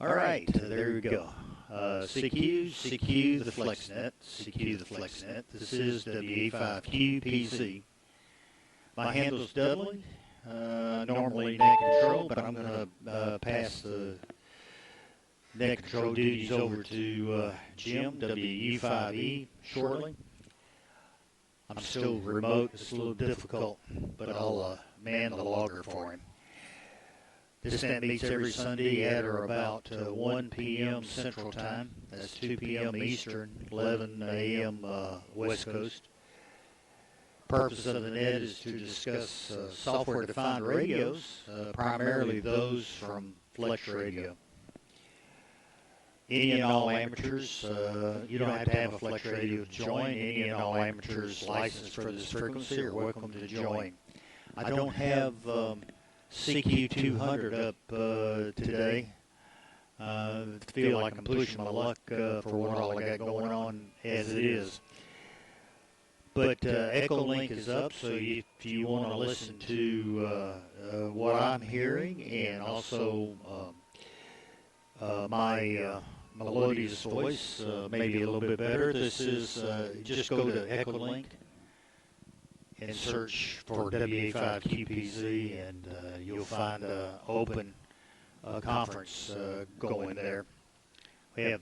All right, there we go. CQ the FlexNet, CQ the FlexNet. This is WE5QPC. My handle is Dudley, normally net control, but I'm going to pass the net control duties over to Jim, WE5E, shortly. I'm still remote, it's a little difficult, but I'll man the logger for him. This net meets every Sunday at or about 1 p.m. Central Time. That's 2 p.m. Eastern, 11 a.m. West Coast. Purpose of the net is to discuss software-defined radios, primarily those from Flex Radio. Any and all amateurs, you don't have to have a Flex Radio to join. Any and all amateurs licensed for this frequency are welcome to join. I don't have CQ200 up today. Feel like I'm pushing my luck for what all I got going on as it is. But EchoLink is up, so if you want to listen to what I'm hearing and also my melodious voice, maybe a little bit better, this is just go to EchoLink and search for WA5QPZ, and you'll find an open conference going there. We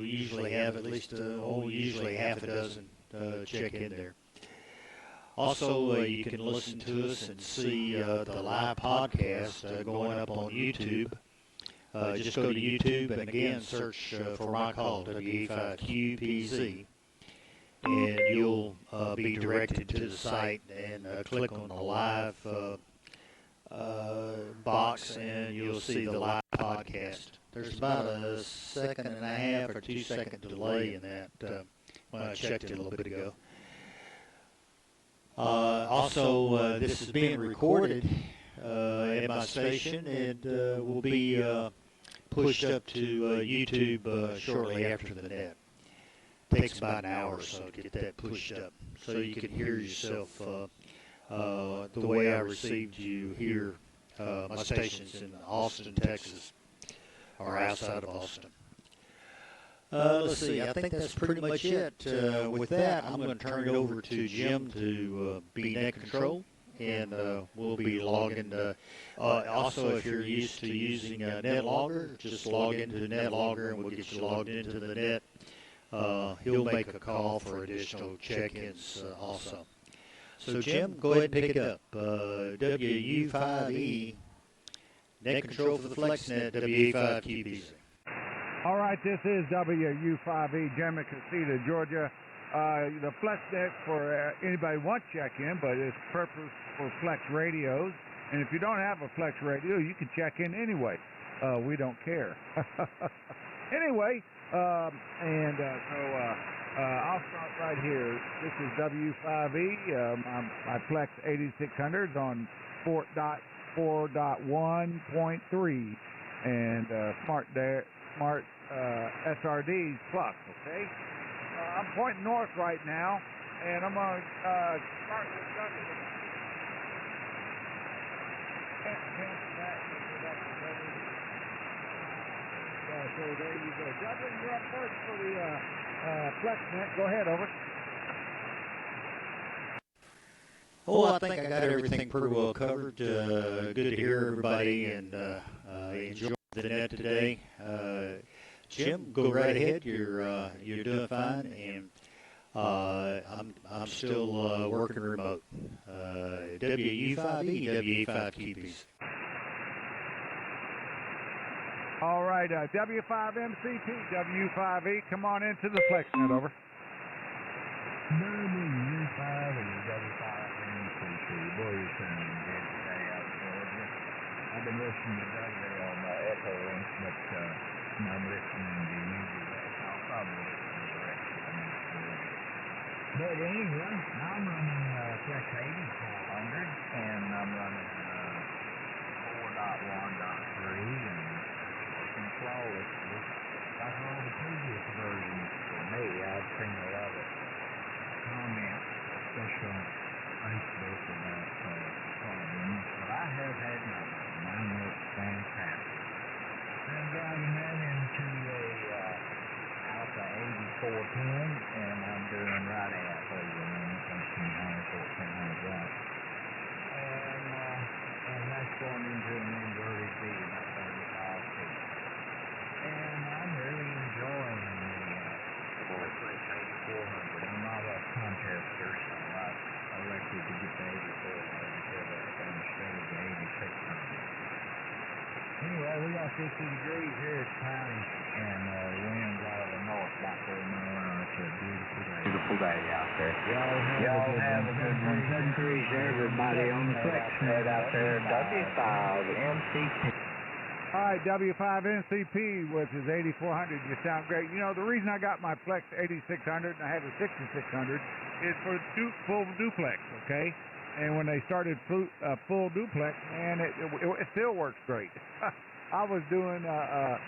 usually have at least usually half a dozen check in there. Also, you can listen to us and see the live podcast going up on YouTube. Just go to YouTube and again search for my call, WA5QPZ. And you'll be directed to the site and click on the live box, and you'll see the live podcast. There's about a 1.5 or 2 second delay in that when I checked it a little bit ago. Also, this is being recorded at my station and will be pushed up to YouTube shortly after the net. Takes about an hour or so to get that pushed up, so you can hear yourself the way I received you here. My station's in Austin, Texas, or outside of Austin. Let's see, I think that's pretty much it. With that, I'm going to turn it over to Jim to be net control, and we'll be logging. Also, if you're used to using NetLogger, just log into NetLogger and we'll get you logged into the net. He'll make a call for additional check-ins also. So Jim, go ahead and pick it up. WU5E, net control for the FlexNet, WA5QPZ. All right, this is WU5E, Jim in Casita, Georgia. The FlexNet for anybody who wants to check in, but it's purpose for Flex radios. And if you don't have a Flex radio, you can check in anyway. We don't care. Anyway, I'll start right here. This is W5E. I Flex 8600s on 4.1.3 and smart SRDs plus, okay? I'm pointing north right now, and I'm going to start with Dudley. So there you go. Dudley, you're up first for the FlexNet. Go ahead, over. Oh, I think I got everything pretty well covered. Good to hear everybody and enjoy the net today. Jim, go right ahead. You're doing fine, and I'm still working remote. WU5E, WA5QPZ. All right, W5MCP, W5E, come on into the FlexNet, over. WU5E, W5MCP, boy, you're sounding good today out of Georgia. I've been listening to Dudley on EchoLink, but I'm listening to you direct. I'll probably listen direct to the next one. But anyway, I'm running Flex 8400, and I'm running 4.1.3, and flawlessly. Like all the previous versions for me, I've seen a lot of comments, especially on Facebook, about problems, but I have had none. Mine looks fantastic. And driving that and I'm doing right out for you, man. 1,400 watts. And that's going into an inverted V, about 35 feet. And I'm really enjoying the 400. I'm not a contester, so I elected to get the 8400 instead of the 8600. Anyway, we got 50 degrees here at County, and winds out of the north about 4 miles an hour. It's a beautiful day out there. Y'all have a good one. 7-3 to everybody on the flex net out there. W5 MCP. All right, W5 NCP, which is 8400. You sound great. You know, the reason I got my Flex 8600 and I have a 6600 is for full duplex, okay? And when they started full duplex, man, it still works great. I was doing, I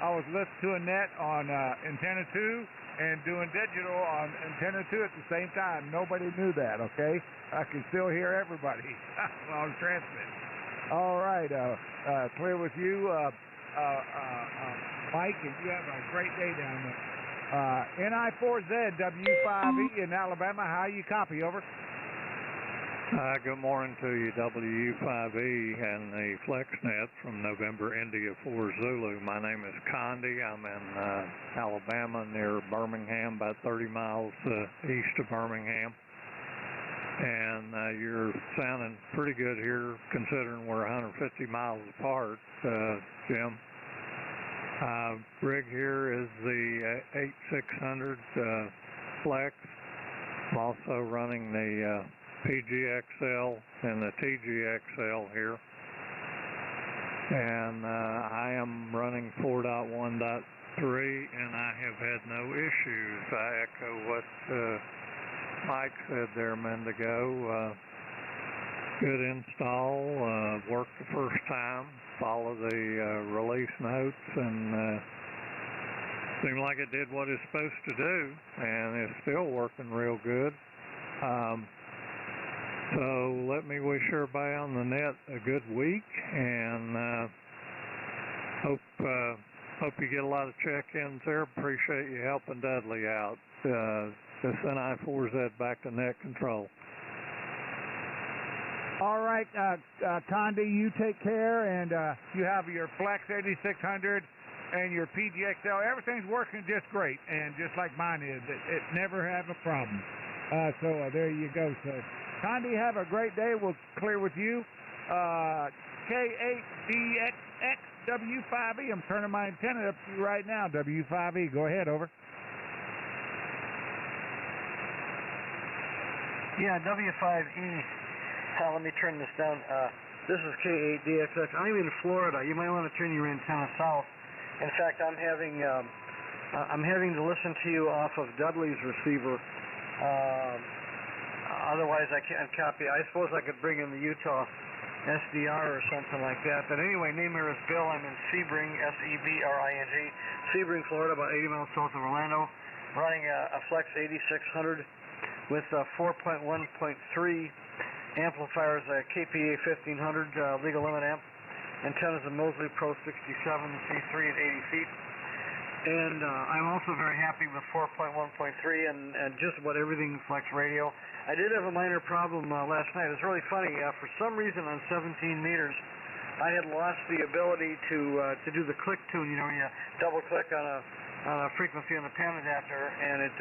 was listening to a net on antenna 2 and doing digital on antenna 2 at the same time. Nobody knew that, okay? I can still hear everybody while I'm transmitting. All right, clear with you, Mike, and you have a great day down there. NI4Z W5E in Alabama, how you copy, over? Good morning to you, WU5E and the FlexNet from November India 4 Zulu. My name is Condi. I'm in Alabama near Birmingham, about 30 miles east of Birmingham. And you're sounding pretty good here considering we're 150 miles apart, Jim. Rig here is the 8600 Flex. I'm also running the PGXL and the TGXL here, and I am running 4.1.3 and I have had no issues. I echo what Mike said there a minute ago. Good install, worked the first time, follow the release notes, and seemed like it did what it's supposed to do, and it's still working real good. So let me wish everybody on the net a good week, and hope you get a lot of check-ins there. Appreciate you helping Dudley out. This NI4Z back to net control. All right, Condi, you take care, and you have your Flex 8600 and your PGXL. Everything's working just great, and just like mine is. It never have a problem. So there you go, sir. Condi, have a great day. We'll clear with you. K8DXXW5E. I'm turning my antenna up to you right now. W5E. Go ahead, over. Yeah, W5E. Let me turn this down. This is K8DXX. I'm in Florida. You might want to turn your antenna south. In fact, I'm having to listen to you off of Dudley's receiver. Otherwise, I can't copy. I suppose I could bring in the Utah SDR or something like that. But anyway, name here is Bill. I'm in Sebring, S-E-B-R-I-N-G, Sebring, Florida, about 80 miles south of Orlando, running a Flex 8600 with 4.1.3 amplifiers, a KPA 1500 legal limit amp, antennas a Mosley Pro 67 C3 at 80 feet. And I'm also very happy with 4.1.3 and just about everything Flex radio. I did have a minor problem last night. It was really funny. For some reason on 17 meters, I had lost the ability to do the click tune. You know, you double click on a frequency on the pan adapter, and it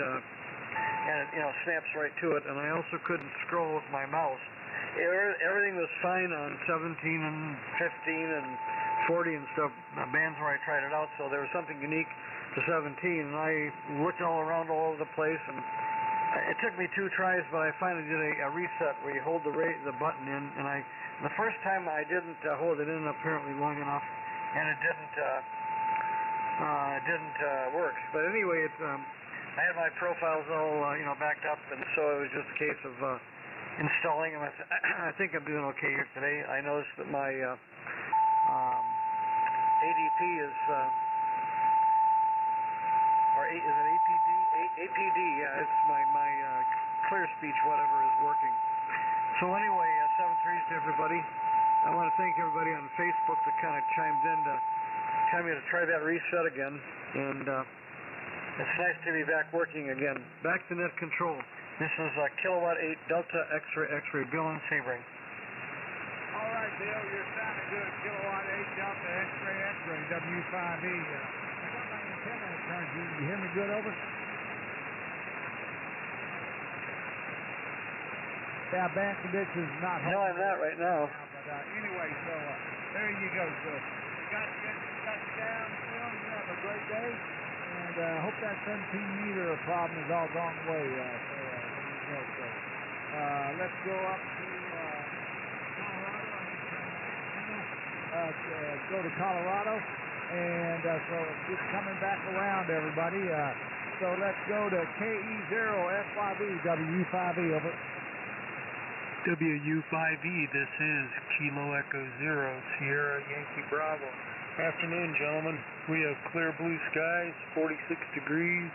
snaps right to it. And I also couldn't scroll with my mouse. Everything was fine on 17 and 15 and 40 and stuff, bands where I tried it out, so there was something unique to 17, and I looked all around all over the place, and it took me 2 tries, but I finally did a reset where you hold the button in, and the first time I didn't hold it in apparently long enough, and it didn't work. But anyway, I had my profiles all backed up, and so it was just a case of installing them. I think I'm doing okay here today. I noticed that my ADP is, is it APD? APD, yeah, it's my clear speech, whatever, is working. So anyway, 7-3s to everybody. I want to thank everybody on Facebook that kind of chimed in to tell me to try that reset again. And It's nice to be back working again. Back to net control. This is Kilowatt 8 Delta X-ray X-ray Bill and Sebring. All right, Bill, you're sounding good. Kilowatt 8 Delta X-ray X-ray W5E. I got my antenna turned. You hear me good over? Yeah, band conditions not No, I'm not right now. But anyway, so there you go. So you got you down, Phil. You have a great day, and hope that 17-meter problem is all gone away. There you go. So let's go up to Colorado. Go to Colorado, and so it's just coming back around, everybody. So let's go to KE0FYB W5E over. WU5E, this is Kilo Echo 0, Sierra Yankee Bravo. Afternoon, gentlemen. We have clear blue skies, 46 degrees,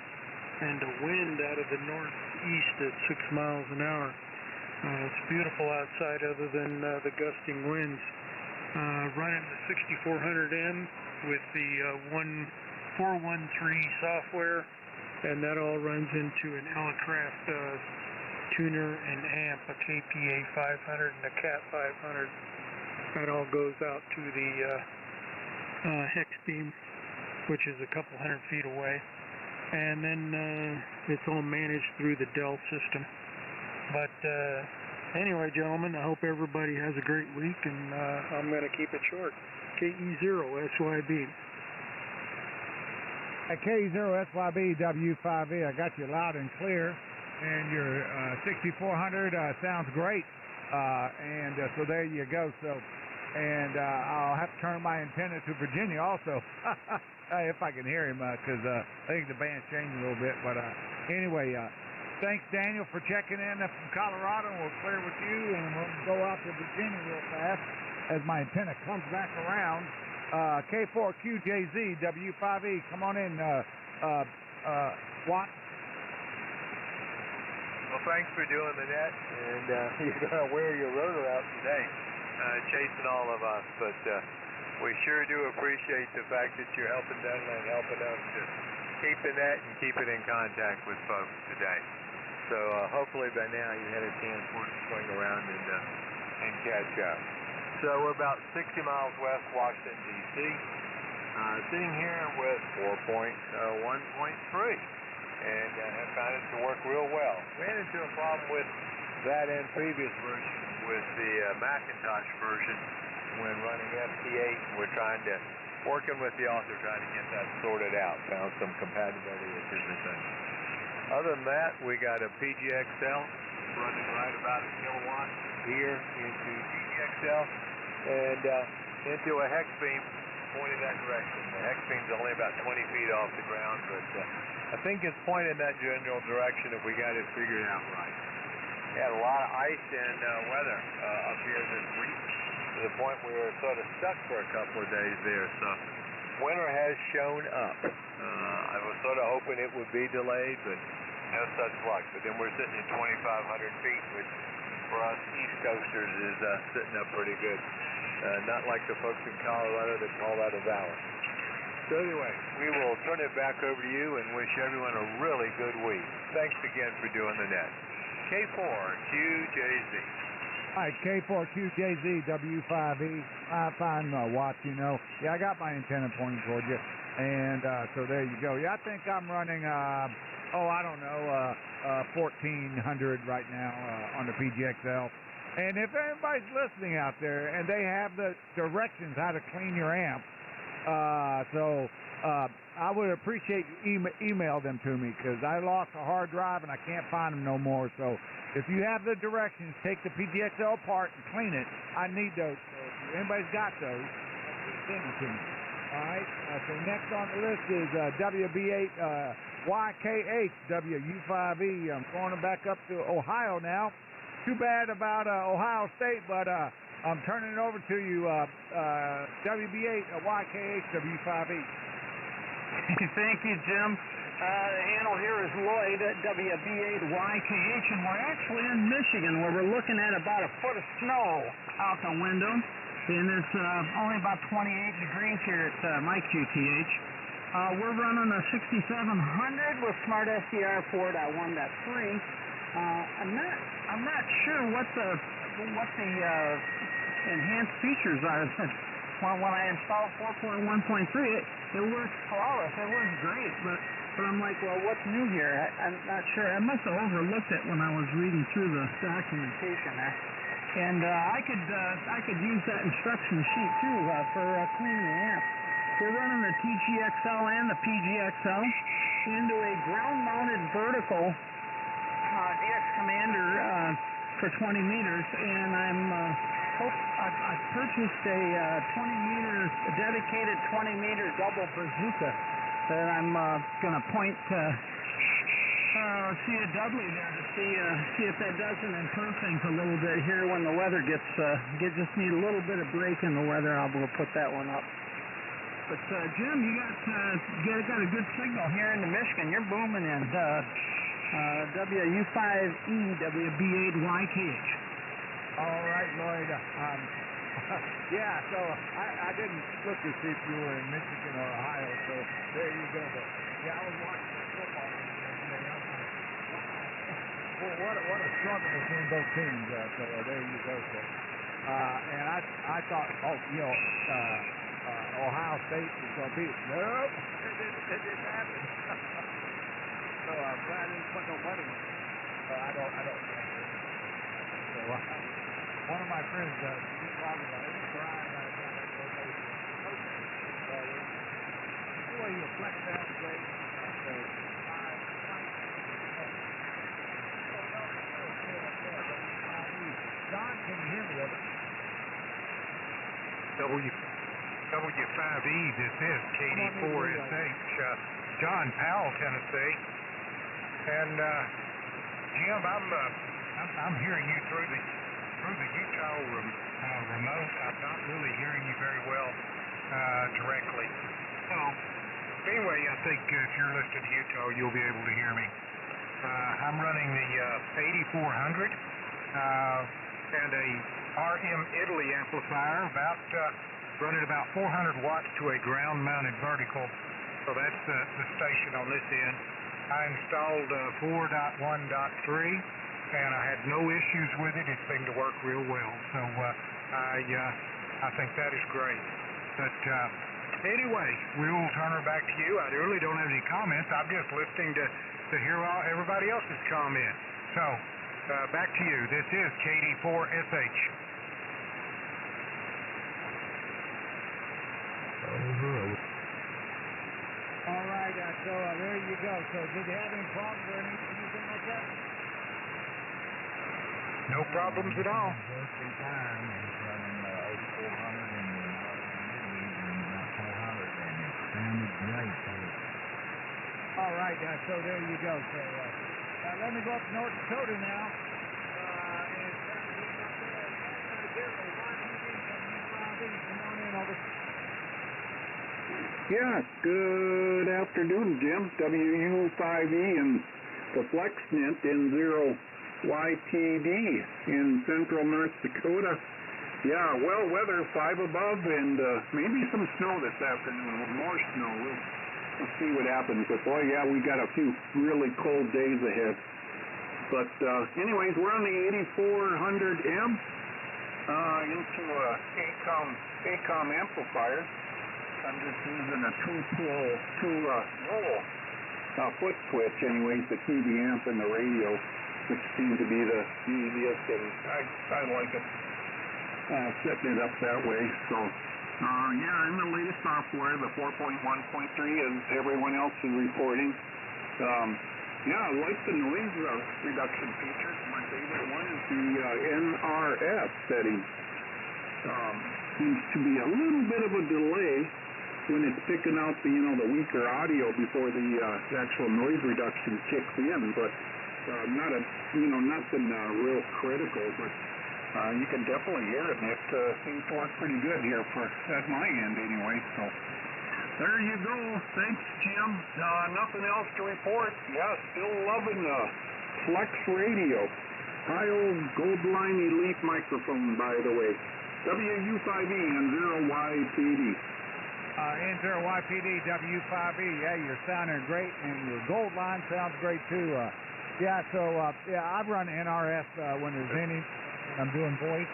and a wind out of the northeast at 6 miles an hour. It's beautiful outside other than the gusting winds. Running the 6400M with the 413 software, and that all runs into an Elecraft tuner and amp, a KPA 500 and a Cat 500. That all goes out to the hex beam, which is a couple hundred feet away, and then it's all managed through the Dell system. But anyway, gentlemen, I hope everybody has a great week, and I'm going to keep it short. KE0SYB. At KE0SYB W5E, I got you loud and clear. And your 6400 sounds great, and so there you go. So, and I'll have to turn my antenna to Virginia also, if I can hear him, because I think the band's changed a little bit. But anyway, thanks, Daniel, for checking in from Colorado. We'll clear with you, and we'll go out to Virginia real fast as my antenna comes back around. K4QJZ W5E, come on in, Watt. Well, thanks for doing the net, and you're going to wear your rotor out today, chasing all of us, but we sure do appreciate the fact that you're helping Dudley and helping us to keep the net and keep it in contact with folks today. So hopefully by now you had a chance for it to swing around and catch up. So we're about 60 miles west Washington, D.C., sitting here with 4.1.3. And have found it to work real well. Ran into a problem with that and previous version with the Macintosh version when running FT8. We're working with the author, trying to get that sorted out. Found some compatibility issues and things. Other than that, we got a PGXL running right about a kilowatt here into DGXL and into a hex beam pointed that direction. The hex beam's only about 20 feet off the ground, but I think it's pointed in that general direction if we got it figured out right. We had a lot of ice and weather up here this week to the point we were sort of stuck for a couple of days there. So winter has shown up. I was sort of hoping it would be delayed, but no such luck. But then we're sitting at 2,500 feet, which for us East Coasters is sitting up pretty good. Not like the folks in Colorado that call that a valley. So anyway, we will turn it back over to you and wish everyone a really good week. Thanks again for doing the net. K4QJZ. All right, K4QJZ W5E. Fine, Watts, you know. Yeah, I got my antenna pointing toward you. And so there you go. Yeah, I think I'm running, 1,400 right now on the PGXL. And if anybody's listening out there and they have the directions how to clean your amp, I would appreciate you email them to me, because I lost a hard drive and I can't find them no more. So if you have the directions, take the PGXL apart and clean it. I need those. So if anybody's got those, send them to me. All right. So next on the list is WB8 YKH WU5E. I'm going back up to Ohio now. Too bad about Ohio State, but I'm turning it over to you, WB8 YKH W5E. Thank you, Jim. The handle here is Lloyd at WB8 YKH, and we're actually in Michigan, where we're looking at about a foot of snow out the window, and it's only about 28 degrees here at my QTH. We're running a 6700 with Smart SDR 4.1.3. I'm not sure what the enhanced features are. When I installed 4.1.3, it works flawless. It works great, but I'm like, well, what's new here? I'm not sure. I must have overlooked it when I was reading through the documentation there. And I could use that instruction sheet too for cleaning the amp. We're running the TGXL and the PGXL into a ground-mounted vertical DX Commander for 20 meters, and I purchased a 20-meter, dedicated 20-meter double bazooka that I'm going to point see a Dudley there to see if that doesn't improve things a little bit here when the weather just need a little bit of break in the weather. I'll put that one up. But Jim, you got a good signal here into Michigan. You're booming in WU5E WB8YKH. All right, Lloyd. Yeah, so I didn't look to see if you were in Michigan or Ohio, so there you go. But yeah, I was watching the football game yesterday. I was like, wow, what a struggle between both teams. So there you go. So, and I thought, Ohio State was going to beat it. Nope, it didn't happen. So I'm glad I didn't put no money in it. I don't know. So one of my friends, he's talking about it. He's crying about it. The way you flex down the grade. John, can you hear me over? W5E, this is KD4SH, John Powell, Tennessee. And Jim, I'm hearing you through the Utah remote. I'm not really hearing you very well directly. So anyway, I think if you're listening to Utah, you'll be able to hear me. I'm running the 8400 and a RM Italy amplifier, running about 400 watts to a ground-mounted vertical. So that's the station on this end. I installed 4.1.3, and I had no issues with it. It seemed to work real well. So I think that is great. But anyway, we'll turn her back to you. I really don't have any comments. I'm just listening to hear everybody else's comments. So back to you. This is KD4SH. All right, so there you go. So did you have any problems or anything like that? No problems at all. Just in time, it's running 8400 and 400, and it sounded great. All right, so there you go. So let me go up to North Dakota now. And come on in, over. Yeah, good afternoon, Jim. WU5E and the FlexNet N0YTD in central North Dakota. Yeah, well, weather 5 above and maybe some snow this afternoon, more snow. We'll see what happens. But boy, yeah, we got a few really cold days ahead. But anyways, we're on the 8400M into a ACOM amplifier. I'm just using a two-roll foot switch, anyways, to key the amp and the radio, which seems to be the easiest, and I like it setting it up that way. So, yeah, in the latest software, the 4.1.3, as everyone else is reporting. Yeah, I like the noise reduction features. My favorite one is the NRS setting. Seems to be a little bit of a delay when it's picking out the weaker audio before the actual noise reduction kicks in, but nothing real critical, but you can definitely hear it, and it seems to work pretty good here at my end anyway. So there you go. Thanks, Jim. Nothing else to report. Yeah, still loving Flex Radio. High old Gold Line Elite microphone, by the way. WU5E and 0YTD. Enter YPD W5E. Yeah, you're sounding great, and your gold line sounds great too. Yeah, I run NRS when there's any, and I'm doing voice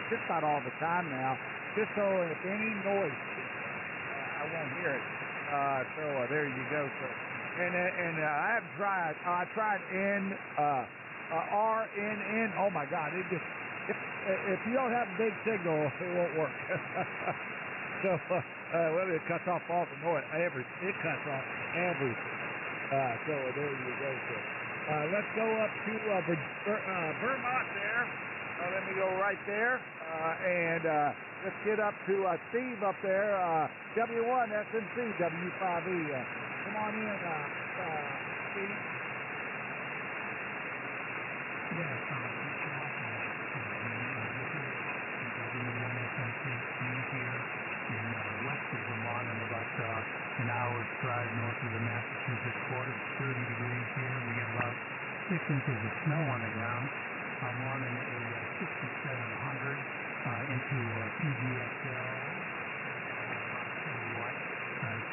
just about all the time now, just so if any noise, I won't hear it. There you go. So, and I have tried. I tried RNN. Oh my God! It just if you don't have a big signal, it won't work. So well, it cuts off all the noise. It cuts off everything. So there you go. So, let's go up to Vermont there. Let me go right there. And let's get up to Steve up there. W1 SNC W5E. Come on in, Steve. Yes, here in west of Vermont, and about an hour's drive north of the Massachusetts border. It's 30 degrees here. We got about 6 inches of snow on the ground. I'm running a 6700 into PGXL. What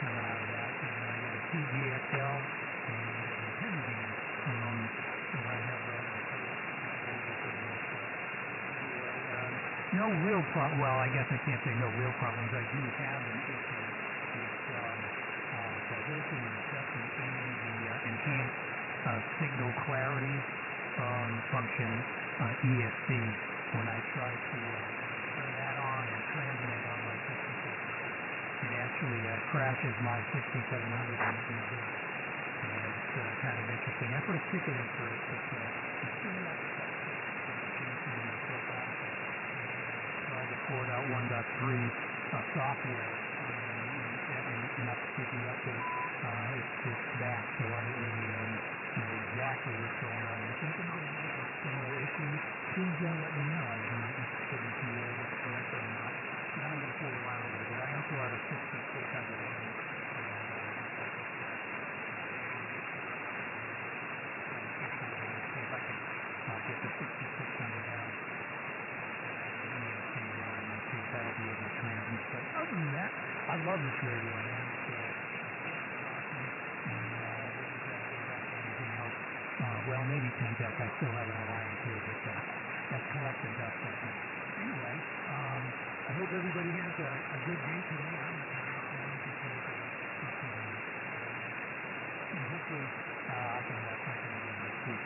come out of that? And I got a PGXL and antenna gain. And I have no real problem. Well, I guess I can't say no real problems. I do have an issue with diversity and assessment in the enhanced signal clarity function ESC. When I try to turn that on and transmit on my 6600, it actually crashes my 6700 and it's kind of interesting. I put a ticket in for it, but the 4.1.3 software and updating update, it's back, so I don't really know exactly what's going on. If you can have a similar issue, please let me know. I'd be interested in seeing whether it's correct or not. But I'm going to fool around with it. I also have a 6600. Get the 6600 out. That'll be able to transmit. But other than that, I love this radio, man. Well, maybe 10 tech. I still have an Orion too, but that's collected stuff. Anyway, I hope everybody has a good day today. And hopefully I can have something again next week.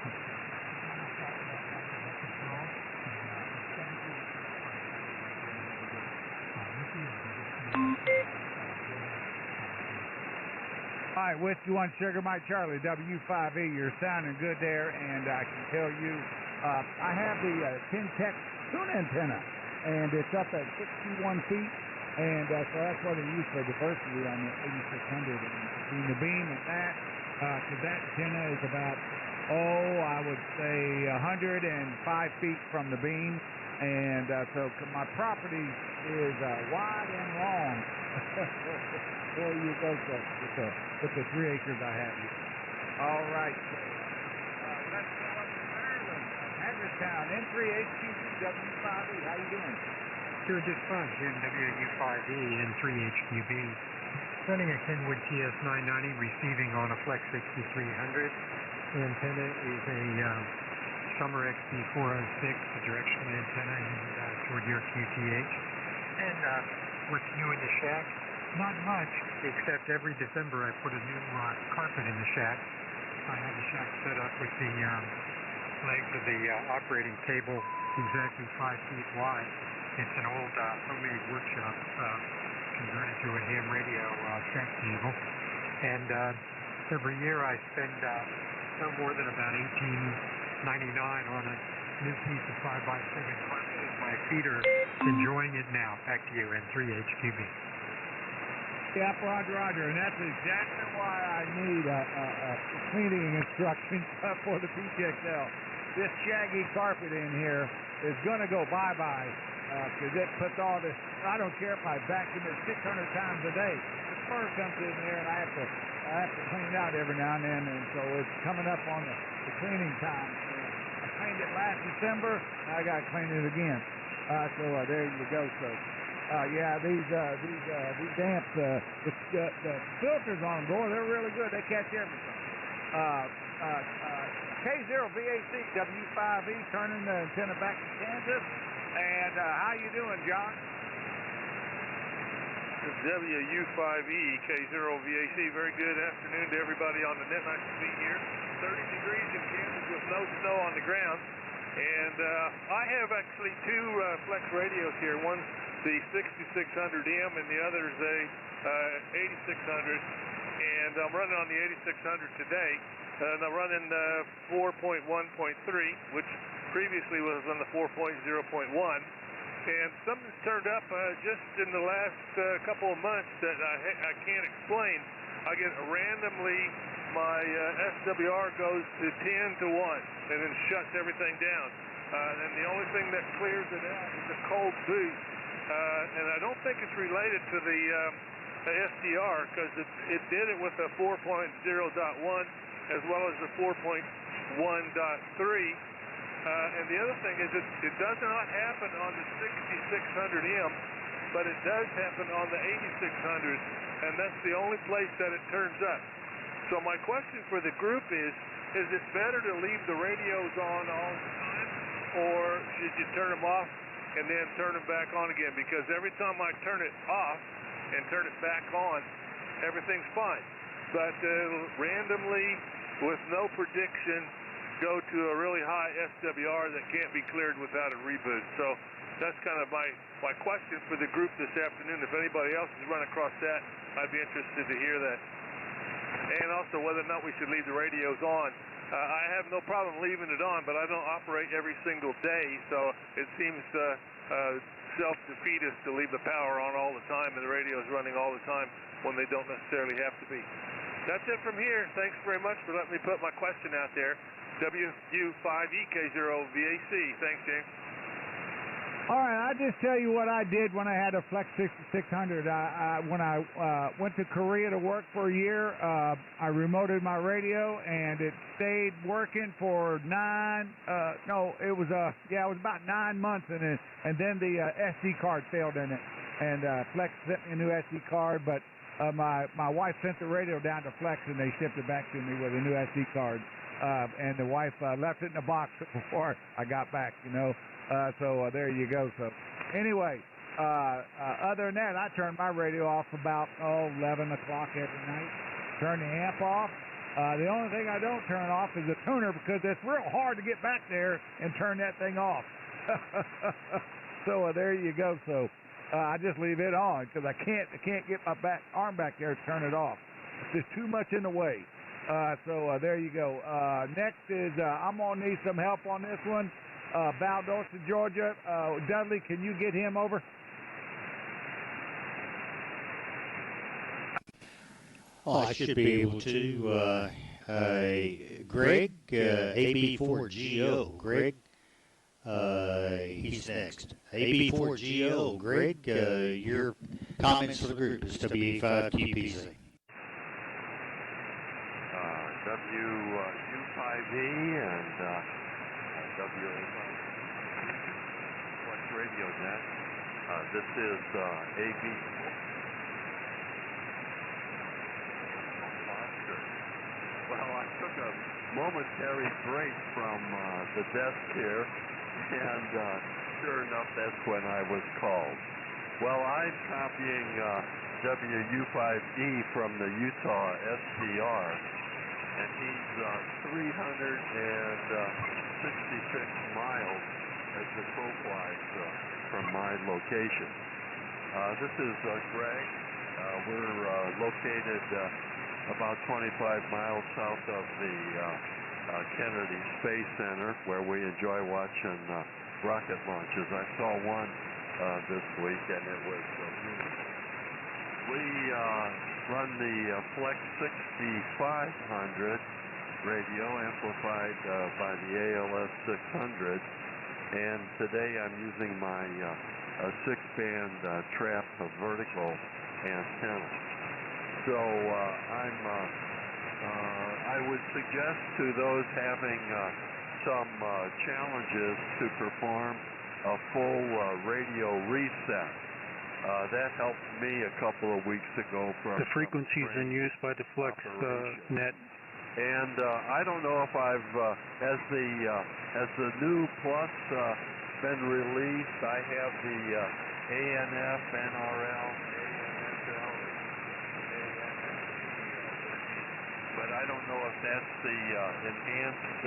All right, Whiskey 1 Sugar Mike Charlie, W5E. You're sounding good there, and I can tell you, I have the 10-tech tune antenna, and it's up at 61 feet, and so that's what I use for diversity on the 8600. And between the beam and that, because that antenna is about, I would say 105 feet from the beam, and so my property is wide and long. There you go, with the 3 acres I have here. All right. Let's go up to Maryland, Hagerstown, N3HQB, W5E. How you doing? Doing just fine here in WU5E and 3HQB. Running a Kenwood TS990, receiving on a Flex 6300. The antenna is a Summer XB406, a directional antenna toward your QTH. And what's new in the shack? Not much, except every December I put a new carpet in the shack. I have the shack set up with the legs of the operating table exactly 5 feet wide. It's an old homemade workshop converted to a ham radio shack table. And every year I spend no more than about $18.99 on a new piece of 5x7 carpet, and my feet are enjoying it now. Back to you, N3HQB. Yep, Roger, and that's exactly why I need cleaning instructions for the PGXL. This shaggy carpet in here is going to go bye-bye because it puts all this, I don't care if I vacuum it 600 times a day. The fur comes in there and I have to clean it out every now and then, and so it's coming up on the cleaning time. I cleaned it last December, I got to clean it again. So there you go. So Yeah, these amps, the filters on them, boy, they're really good. They catch everything. K0VAC W5E turning the antenna back to Kansas. And how you doing, John? WU5E K0VAC. Very good afternoon to everybody on the net. Nice to be here. 30 degrees in Kansas with no snow on the ground. And I have actually two Flex radios here. One's the 6600M and the other's a 8600. And I'm running on the 8600 today. And I'm running 4.1.3, which previously was on the 4.0.1. And something's turned up just in the last couple of months that I can't explain. I get randomly, my SWR goes to 10 to 1 and then shuts everything down. And the only thing that clears it out is a cold boost. And I don't think it's related to the SDR because it did it with the 4.0.1 as well as the 4.1.3. And the other thing is it does not happen on the 6600M, but it does happen on the 8600, and that's the only place that it turns up. So my question for the group is it better to leave the radios on all the time, or should you turn them off and then turn them back on again? Because every time I turn it off and turn it back on, everything's fine. But randomly, with no prediction, go to a really high SWR that can't be cleared without a reboot. So that's kind of my question for the group this afternoon. If anybody else has run across that, I'd be interested to hear that. And also whether or not we should leave the radios on. I have no problem leaving it on, but I don't operate every single day, so it seems self-defeatist to leave the power on all the time and the radio's running all the time when they don't necessarily have to be. That's it from here. Thanks very much for letting me put my question out there. WU5EK0VAC. Thanks, James. All right, I'll just tell you what I did when I had a Flex 6600. When I went to Korea to work for a year, I remoted my radio, and it stayed working for it was about 9 months, and then the SD card failed in it, and Flex sent me a new SD card, but my wife sent the radio down to Flex, and they shipped it back to me with a new SD card. And the wife left it in the box before I got back, so there you go. So anyway, other than that, I turn my radio off about 11 o'clock every night. Turn the amp off. The only thing I don't turn off is the tuner, because it's real hard to get back there and turn that thing off. So there you go. So I just leave it on because I can't get my arm back there to turn it off. It's just too much in the way. So there you go. Next is I'm going to need some help on this one. Valdosta, Georgia. Dudley, can you get him over? Oh, I should be able to. Greg, AB4GO. Greg, he's next. AB4GO. Greg, your comments for the group is WA5QPZ. WU5E and WA5 Flex Radio Net. This is AB. Well, I took a momentary break from the desk here, and sure enough, that's when I was called. Well, I'm copying WU5E from the Utah SDR, and he's 366 miles as the crow flies from my location. This is Greg. We're located about 25 miles south of the Kennedy Space Center, where we enjoy watching rocket launches. I saw one this week, and it was beautiful. We run the Flex 6500 radio, amplified by the ALS 600, and today I'm using my 6-band trap vertical antenna. So I would suggest to those having some challenges to perform a full radio reset. That helped me a couple of weeks ago from the frequencies in use by the Flex net. And I don't know if I've has the new Plus been released. I have the ANF, NRL, ANSL, but I don't know if that's the enhanced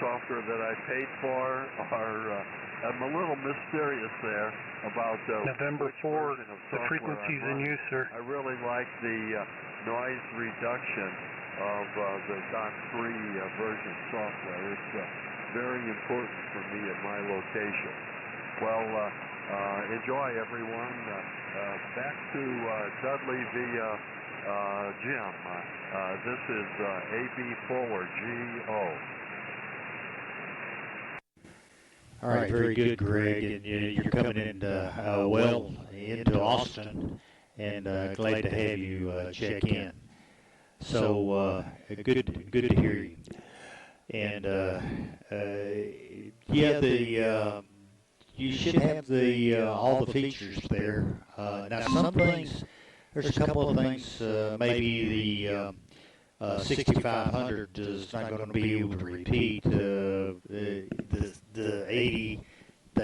software that I paid for, or I'm a little mysterious there about November 4, the frequencies in use, sir. I really like the noise reduction of the .3 version software. It's very important for me at my location. Well, enjoy, everyone. Back to Dudley via Jim. This is AB4 GO. All right, very good, Greg. And you're coming in well into Austin, and glad to have you check in. So good to hear you. And yeah, you should have all the features there. Now, some things, there's a couple of things. Maybe the 6500 is not going to be able to repeat the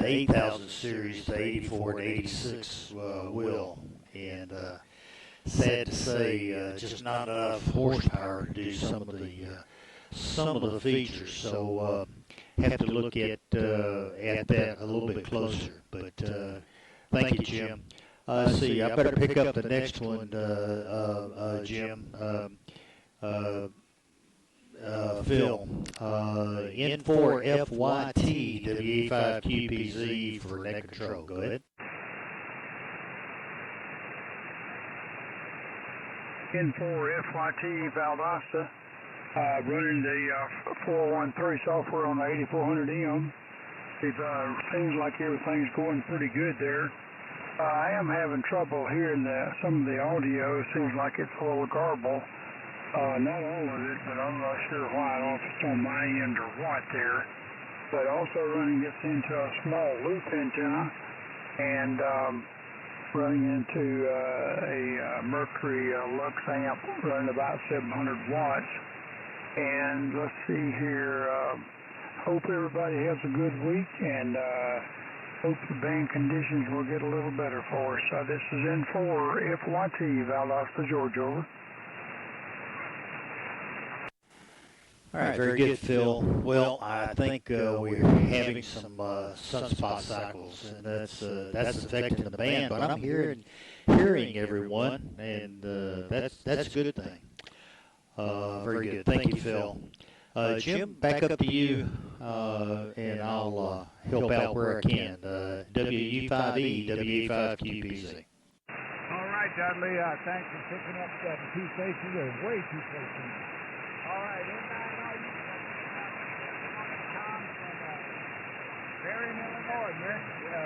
8000 series, the 84 and 86 will. And sad to say, just not enough horsepower to do some of the features. So have to look at that a little bit closer. But thank you, Jim. See, I better pick up the next one, Jim. Phil, N4FYT WE5QPZ for net control. Go ahead. N4FYT Valdosta, running the 413 software on the 8400M. It seems like everything's going pretty good there. I am having trouble hearing some of the audio. It seems like it's a little garbled. Not all of it, but I'm not sure why. I don't know if it's on my end or what there. But also running this into a small loop antenna and running into a Mercury Lux amp running about 700 watts. And let's see here. Hope everybody has a good week, and hope the band conditions will get a little better for us. This is N4FYT, Valdosta, Georgia, over. All right, very good, Phil. Well, I think we're having some sunspot cycles, and that's affecting the band. But I'm hearing everyone, and that's a good thing. Very good. Thank you, Phil. Jim, back up to you, and I'll help out where I can. WU5E, WE5QPZ. All right, Dudley. Thanks for picking up that two stations. They're way too close to me. All right, Tom from Marion, Illinois.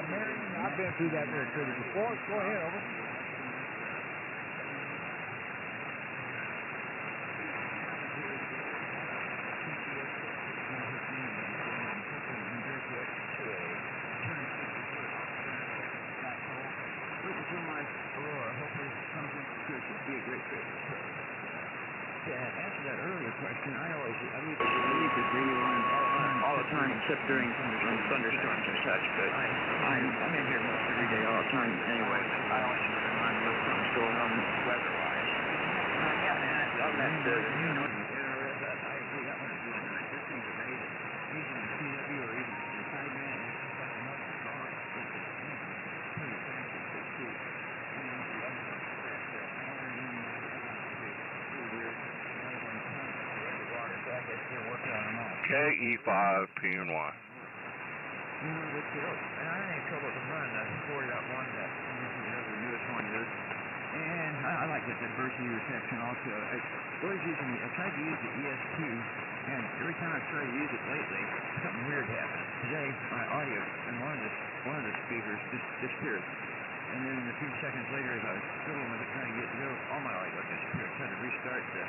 Marion, I've been through that little city before. Go ahead, over. After that earlier question, I leave the radio on all the time, except during thunderstorms and such. But I'm in here most every day, all the time. Anyway, I always keep in mind when something's going on weather-wise. Yeah, man, I love that. You know, I agree. That one is really nice. This thing's amazing. Even the CW or even the sideman, it's just like another song. It's pretty fantastic too. KE5PNY. And I had trouble to run that 4.1 that the newest one is. And I like the diversity reception also. I tried to use the ESP, and every time I've tried to use it lately, something weird happened. Today, my audio and one of the speakers just disappeared. And then a few seconds later, as I was fiddling with it trying to get to go, all my audio disappeared. I had to restart the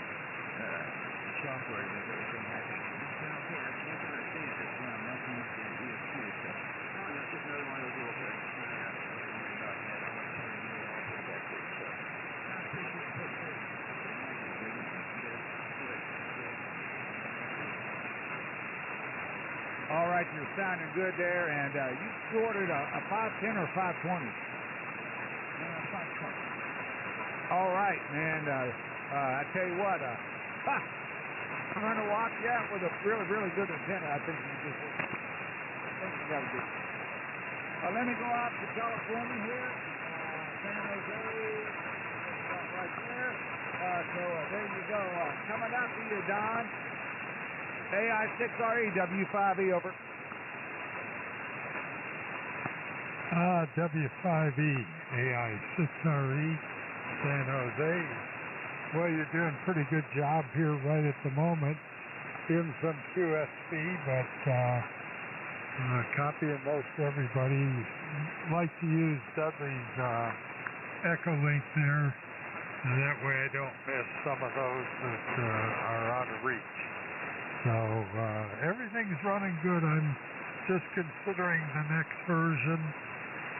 software to make everything happen. Okay, I can't understand it when I'm messing with the ESP stuff. No, that's just another one of those little things. right, you're sounding good there, and you ordered a 510 or 520? 520. All right, man. I tell you what, I'm going to walk you out with a really, really good antenna. I think you got a good. Let me go out to California here, San Jose, right there. So there you go. Coming out to you, Don. AI6RE, W5E, over. W5E, AI6RE, San Jose. Well, you're doing a pretty good job here right at the moment. Doing some QSP, but copying most everybody. Like to use Dudley's EchoLink there, and that way I don't miss some of those that are out of reach. So everything's running good. I'm just considering the next version.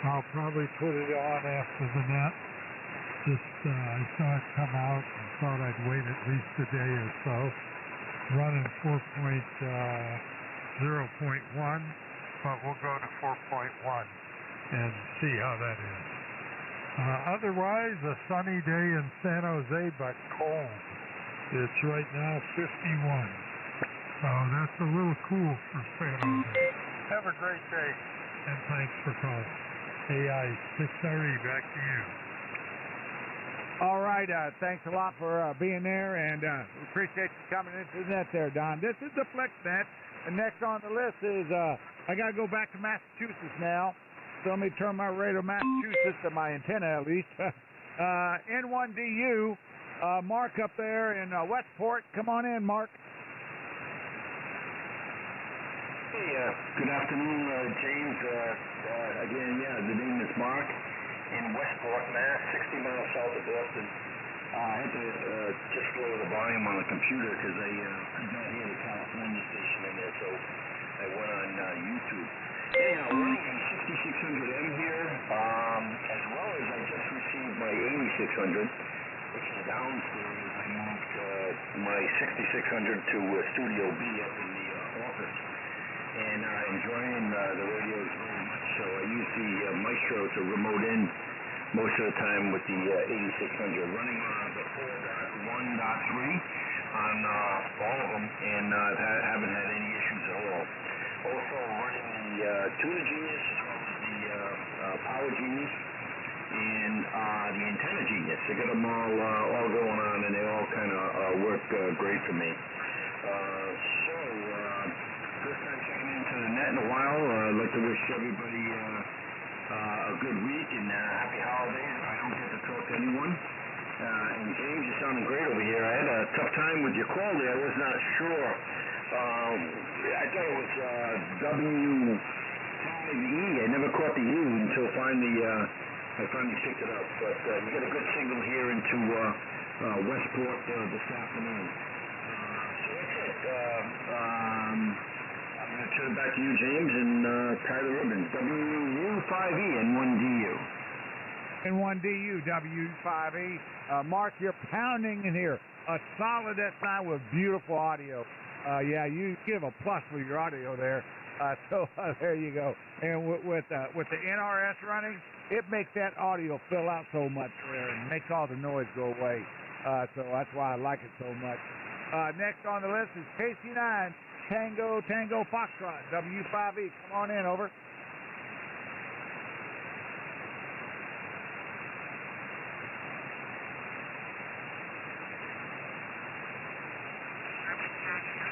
I'll probably put it on after the net. I saw it come out and thought I'd wait at least a day or so. Running 4.0.1, but we'll go to 4.1 and see how that is. Otherwise, a sunny day in San Jose, but cold. It's right now 51. So that's a little cool for San Jose. Have a great day, and thanks for calling. AI6RE, back to you. All right, thanks a lot for being there, and we appreciate you coming into the net there, Don. This is the FlexNet, and next on the list is, I got to go back to Massachusetts now, so let me turn my radio to Massachusetts, to my antenna at least. N1DU, Mark up there in Westport. Come on in, Mark. Hey, good afternoon, James. Again, the name is Mark. In Westport, Mass, 60 miles south of Boston. I had to just lower the volume on the computer because I could not hear the California station in there, so I went on YouTube. Anyhow, running a 6600M here, as well as I just received my 8600, which is downstairs. I moved my 6600 to Studio B up in the office, and I'm enjoying the radios very much. So I use the Maestro to remote in most of the time with the 8600, running the 4.1.3 on all of them, and haven't had any issues at all. Also running the Tuner Genius as well as the Power Genius and the Antenna Genius. I got them all going on, and they all kind of work great for me. First time checking into the net in a while. I'd like to wish everybody a good week and happy holidays. I don't get to talk to anyone. And James, you're sounding great over here. I had a tough time with your call there. I was not sure. I thought it was W-E. I never caught the U until finally I finally picked it up. But you got a good signal here into Westport this afternoon. So that's it. I'm going to turn it back to you, James, and tie the ribbons. WU5E N1DU. N1DU, W5E. Mark, you're pounding in here. A solid SI with beautiful audio. You give a plus with your audio there. So there you go. And with the NRS running, it makes that audio fill out so much there and makes all the noise go away. So that's why I like it so much. Next on the list is KC9. Tango Foxtrot, W5E. Come on in, over.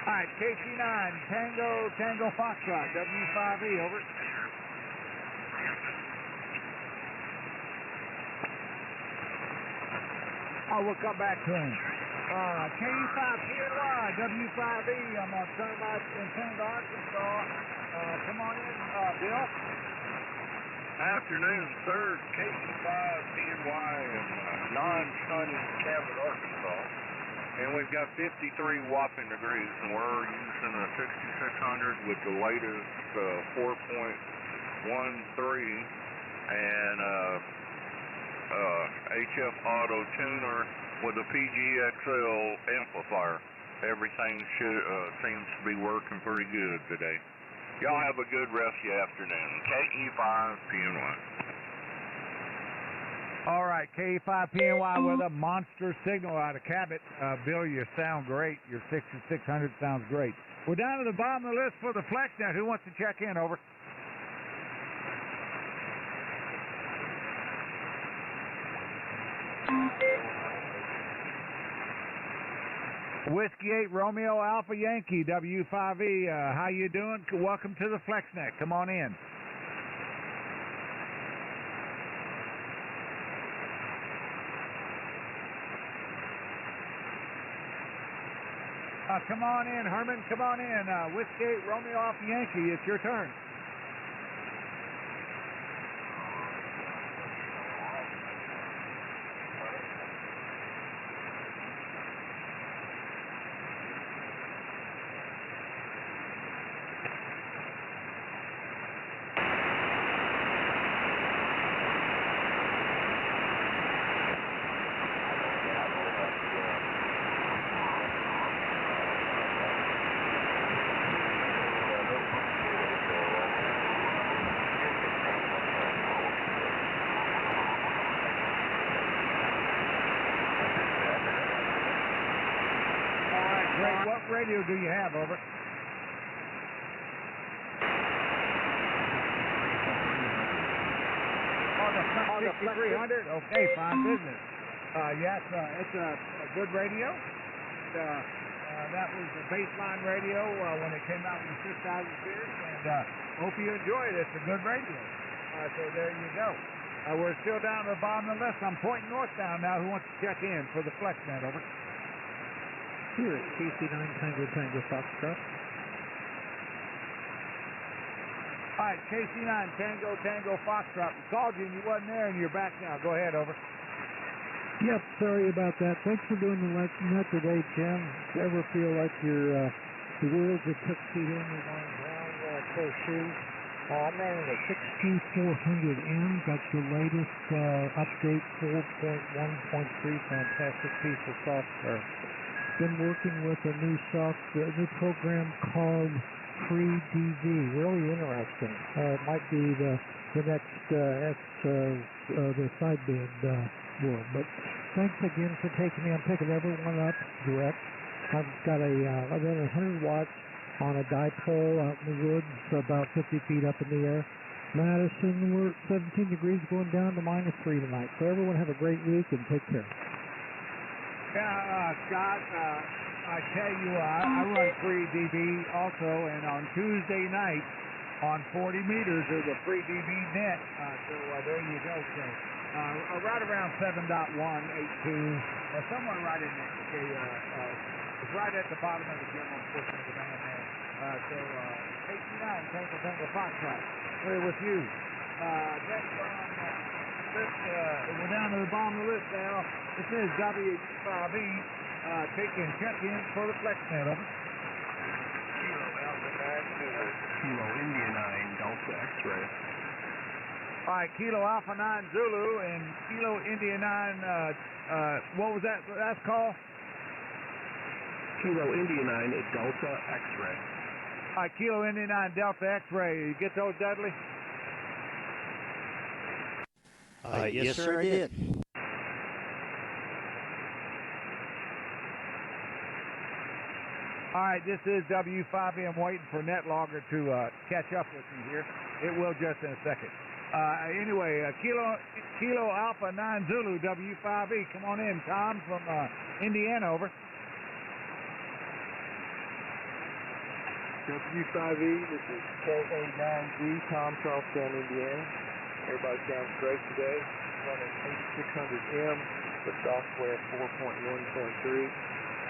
All right, KC9, Tango Foxtrot, W5E, over. We'll come back to him. K5PNY, W5E. I'm on Sunlight in Canada, Arkansas. Come on in, Bill. Afternoon, sir. K5PNY in non-sunny Cabot, Arkansas. And we've got 53 whopping degrees, and we're using a 6600 with the latest 4.13 and HF Auto Tuner with a PGXL amplifier. Everything seems to be working pretty good today. Y'all have a good rest of your afternoon. KE5PNY. All right, KE5PNY with a monster signal out of Cabot. Bill, you sound great. Your 6600 sounds great. We're down to the bottom of the list for the FlexNet. Who wants to check in? Over. Whiskey 8 Romeo Alpha Yankee W5E. How you doing? Welcome to the FlexNet. Come on in. Come on in, Herman. Come on in. Whiskey 8 Romeo Alpha Yankee. It's your turn. What radio do you have? Over. Oh, the 6300? Okay, fine business. Yes, it's a good radio. That was a baseline radio when it came out with the 6,000 series, and hope you enjoy it. It's a good radio. So there you go. We're still down at the bottom of the list. I'm pointing northbound now. Who wants to check in for the FlexNet? Over. Here at KC9 Tango Foxtrot. All right, KC9 Tango Foxtrot. We called you and you wasn't there, and you're back now. Go ahead, over. Yep, sorry about that. Thanks for doing the net today, Jim. If you ever feel like the wheels are took too in, you want ground full shoes. I'm running a 6400M. Got the latest update 4.1.3. Fantastic piece of software. Been working with a new program called FreeDV. Really interesting. It might be the next the sideband world. But thanks again for taking me. I'm picking everyone up direct. I've got a 1100 watts on a dipole out in the woods, about 50 feet up in the air. Madison, we're at 17 degrees, going down to -3 tonight. So everyone have a great week and take care. Yeah, Scott, I tell you, I run FreeDB also, and on Tuesday night on 40 meters there's a FreeDB net. So there you go. So right around 7.182, or somewhere right in there. Okay, it's right at the bottom of the general portion of the band there. So 89 Tango Foxtrot. We're with you. Next on list, we're down to the bottom of the list now. This is W5E taking check-in for the FlexNet. Kilo Alpha 9 Zulu. Kilo India 9 Delta X-ray. All right, Kilo Alpha 9 Zulu and Kilo India 9, what was that? That's called? Kilo India 9 Delta X-ray. All right, Kilo India 9 Delta X-ray. You get those, Dudley? Yes, sir, I did. All right, this is W5E. I'm waiting for NetLogger to catch up with me here. It will just in a second. Anyway, Kilo Alpha 9 Zulu, W5E. Come on in, Tom from Indiana, over. W5E, this is KA9Z, Tom, Charlestown, Indiana. Everybody sounds great today. Running 8600M with software 4.1.3.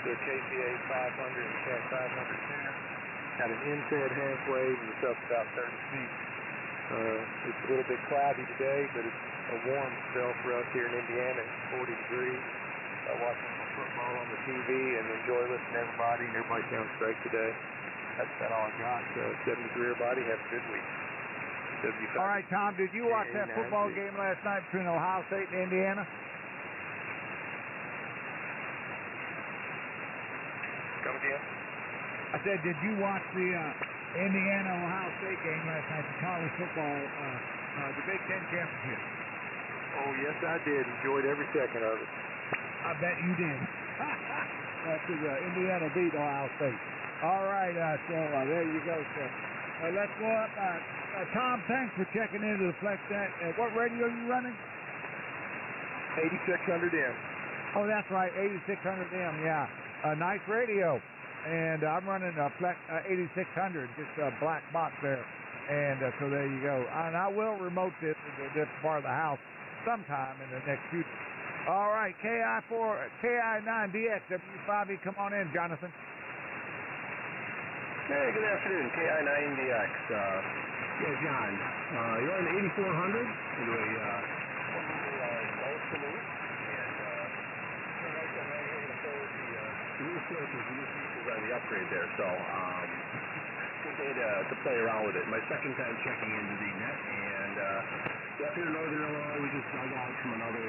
The KCA 500 and Cat 500 tuner. Got an in-fed half wave and it's up about 30 feet. It's a little bit cloudy today, but it's a warm spell for us here in Indiana. It's 40 degrees. Watching some football on the TV and enjoy listening to everybody. Everybody sounds great today. That's about all I got. 73 everybody. Have a good week. All right, Tom, did you watch that football game last night between Ohio State and Indiana? Come again? I said, did you watch the Indiana-Ohio State game last night, the college football, the Big Ten championship. Oh, yes, I did. Enjoyed every second of it. I bet you did. That's Indiana beat Ohio State. All right, so there you go, sir. Let's go up. Tom, thanks for checking into the FlexNet. What radio are you running? 8600M. Oh, that's right, 8600M, yeah. Nice radio. And I'm running a Flex 8600, just a black box there. And so there you go. And I will remote this part of the house sometime in the next future. All right, KI9DX, W5E, come on in, Jonathan. Hey, good afternoon, KI9DX. Yeah, John, you're on the 8400 into a Gulf Canoe, and the new filters, the new features on the upgrade there, so okay to play around with it. My second time checking into the net, and up here in northern Illinois, we just dug out from another,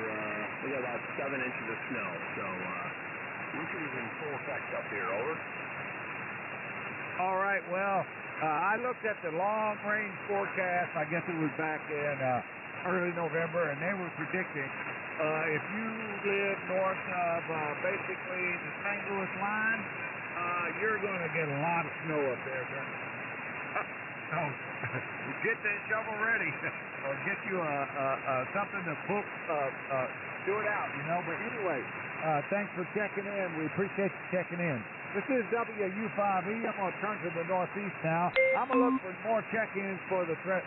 we got about 7 inches of snow, so winter is in full effect up here, over. All right, well, I looked at the long-range forecast, I guess it was back in early November, and they were predicting if you live north of basically the St. Louis line, you're going to get a lot of snow up there. So get that shovel ready, or get you something to do it out, you know. But anyway, thanks for checking in. We appreciate you checking in. This is WU5E. I'm going to turn to the northeast now. I'm going to look for more check-ins for the FlexNet.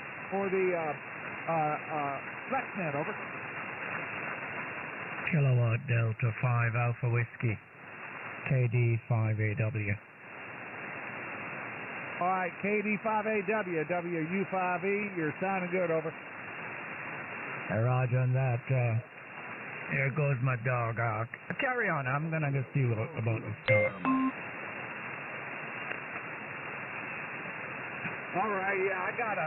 Over. Kilowatt Delta 5 Alpha Whiskey, KD5AW. All right, KD5AW, WU5E. You're sounding good. Over. Roger on that. There goes my dog. Carry on. I'm going to just see about the storm. All right, yeah, I got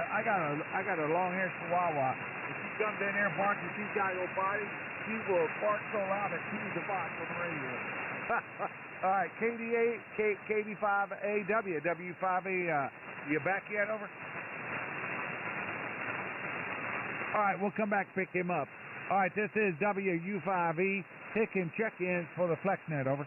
a long-haired Chihuahua. If she comes in there and barks and she's got your body, she will bark so loud that she's the box on the radio. All right, KD5AW, W5E, you back yet? Over. All right, we'll come back pick him up. All right, this is WU5E taking check-ins for the FlexNet. Over.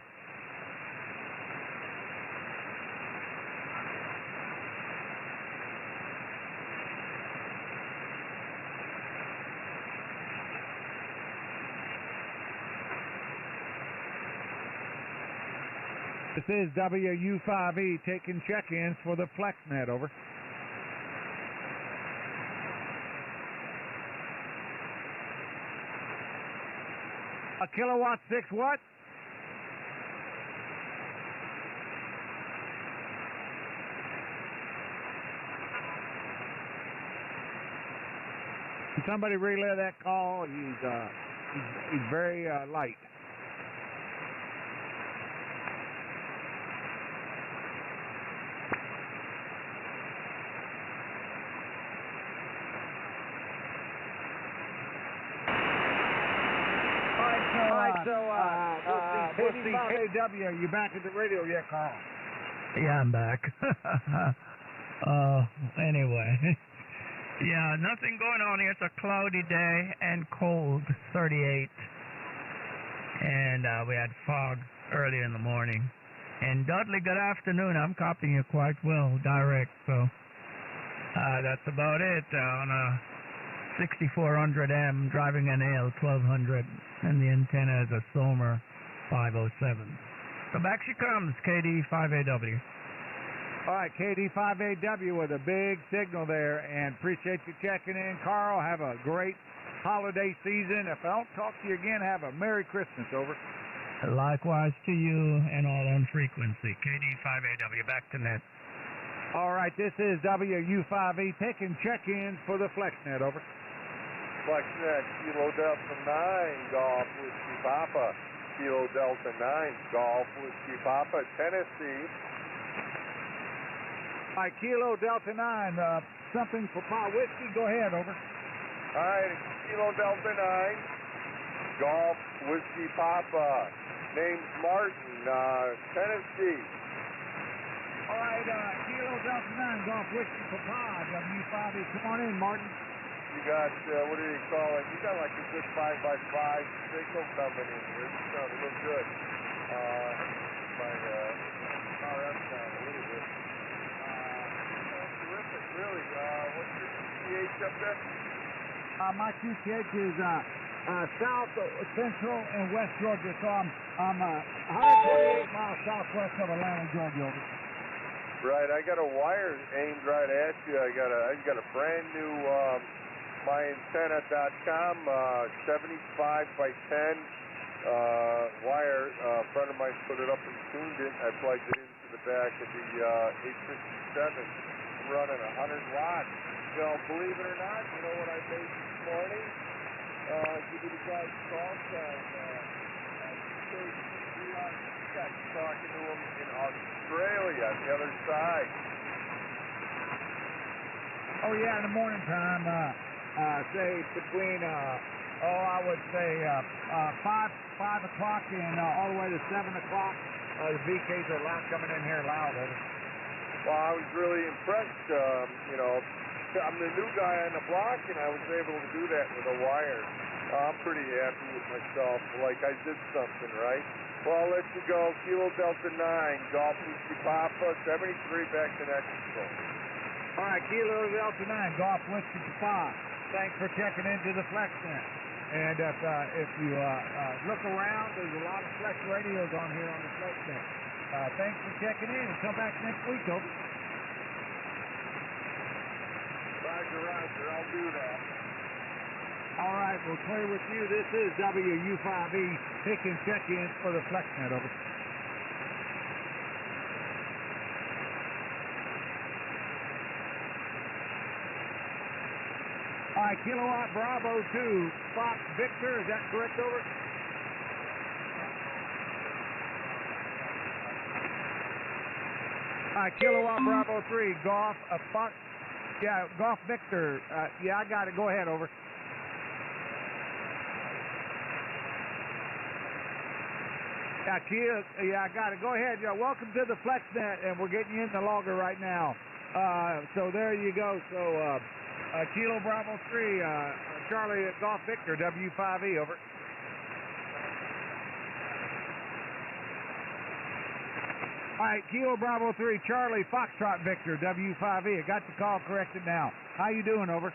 This is WU5E taking check-ins for the FlexNet. Over. A kilowatt 6 what? Can somebody relay that call? He's very light. KD5AW, are you back at the radio yet, Carl? Yeah, I'm back. Anyway. Yeah, nothing going on here. It's a cloudy day and cold, 38. And we had fog early in the morning. And Dudley, good afternoon. I'm copying you quite well, direct. So that's about it. On a 6400M, driving an AL1200, and the antenna is a Somer 507. So back she comes, KD5AW. All right, KD5AW with a big signal there, and appreciate you checking in. Carl, have a great holiday season. If I don't talk to you again, have a Merry Christmas. Over. Likewise to you and all on frequency. KD5AW, back to net. All right, this is WU5E taking check-ins for the FlexNet. Over. FlexNet, Kilo Delta 9, Golf Whiskey Papa. Kilo Delta 9, Golf Whiskey Papa, Tennessee. All right, Kilo Delta 9, something for Papa Whiskey. Go ahead. Over. All right, Kilo Delta 9, Golf Whiskey Papa. Name's Martin, Tennessee. All right, Kilo Delta 9, Golf Whiskey Papa, W5E. Come on in, Martin. You got, what do you call it? You got like a good 5x5 signal coming in here. You sound a little good. My RF sound a little bit. Terrific, really. What's your QTH up there? My QTH is south, central, and west Georgia. So I'm 128 miles southwest of Atlanta, Georgia. Right, I got a wire aimed right at you. I got a brand new myantenna.com 75 by 10 wire. A friend of mine put it up and tuned it. I plugged it into the back of the 857. I'm running 100 watts. You know, believe it or not, you know what I made this morning? Give you the guys a call sign. Got talking to him in Australia on the other side. Oh yeah, in the morning time, say between I would say 5 o'clock and all the way to 7 o'clock. The VKs are loud, coming in here loud. Well, I was really impressed. You know, I'm the new guy on the block, and I was able to do that with a wire. I'm pretty happy with myself. Like I did something right. Well, I'll let you go. Kilo Delta 9, Golf Whiskey Papa, 73 back to next control. All right, Kilo Delta 9, Golf Whiskey Papa. Thanks for checking into the FlexNet. And if you look around, there's a lot of Flex radios on here on the FlexNet. Thanks for checking in, and come back next week, over. Roger, roger, I'll do that. All right, we'll clear with you. This is WU5E taking check-ins for the FlexNet, over. All right, Kilowatt Bravo 2, Fox Victor, is that correct, over? All right, Kilowatt Bravo 3, Golf, Fox, yeah, Golf Victor, yeah, I got it, go ahead, over. Yeah, Kia, yeah, I got it. Go ahead. Yeah, welcome to the FlexNet, and we're getting you in the logger right now. So there you go. So Kilo Bravo 3, Charlie Golf Victor, W5E, over. All right, Kilo Bravo 3, Charlie Foxtrot Victor, W5E. I got the call corrected now. How you doing, over?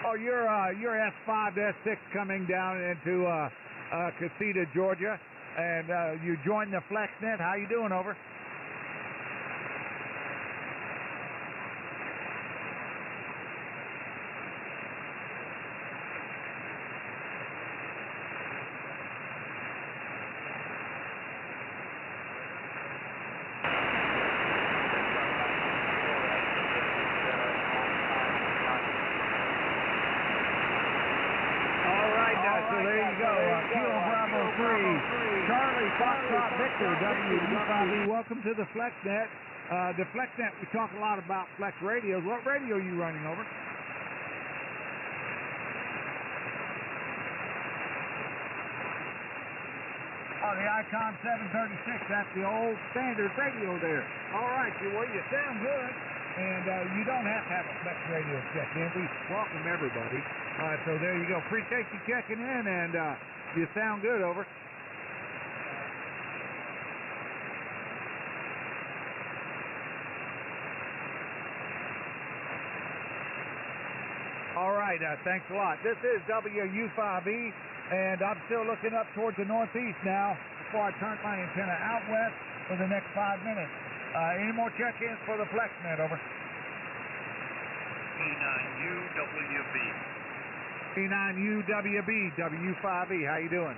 Oh, you're S5 to S6 coming down into Casita, Georgia, and you joined the FlexNet. How you doing, over? W5E, welcome to the FlexNet. The FlexNet, we talk a lot about Flex radios. What radio are you running, over? Oh, the Icon 736. That's the old standard radio there. All right, well, you sound good, and you don't have to have a Flex radio checked in. We welcome everybody. So there you go. Appreciate you checking in, and you sound good, over. All right, thanks a lot. This is WU5E, and I'm still looking up towards the northeast now before I turn my antenna out west for the next 5 minutes. Any more check-ins for the FlexNet, over? E9UWB. E9UWB, W5E, how you doing?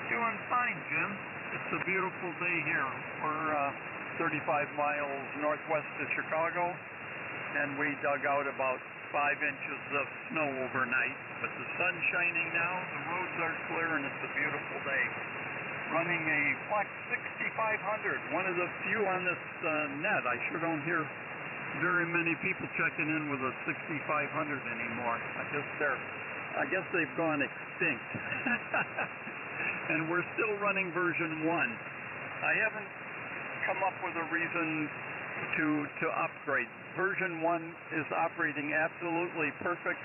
Doing fine, Jim. It's a beautiful day here. We're 35 miles northwest of Chicago, and we dug out about 5 inches of snow overnight, but the sun's shining now, the roads are clear, and it's a beautiful day. Running a Flex 6500, one of the few on this net. I sure don't hear very many people checking in with a 6500 anymore. I guess they've gone extinct. And we're still running version 1. I haven't come up with a reason to upgrade. Version 1 is operating absolutely perfect,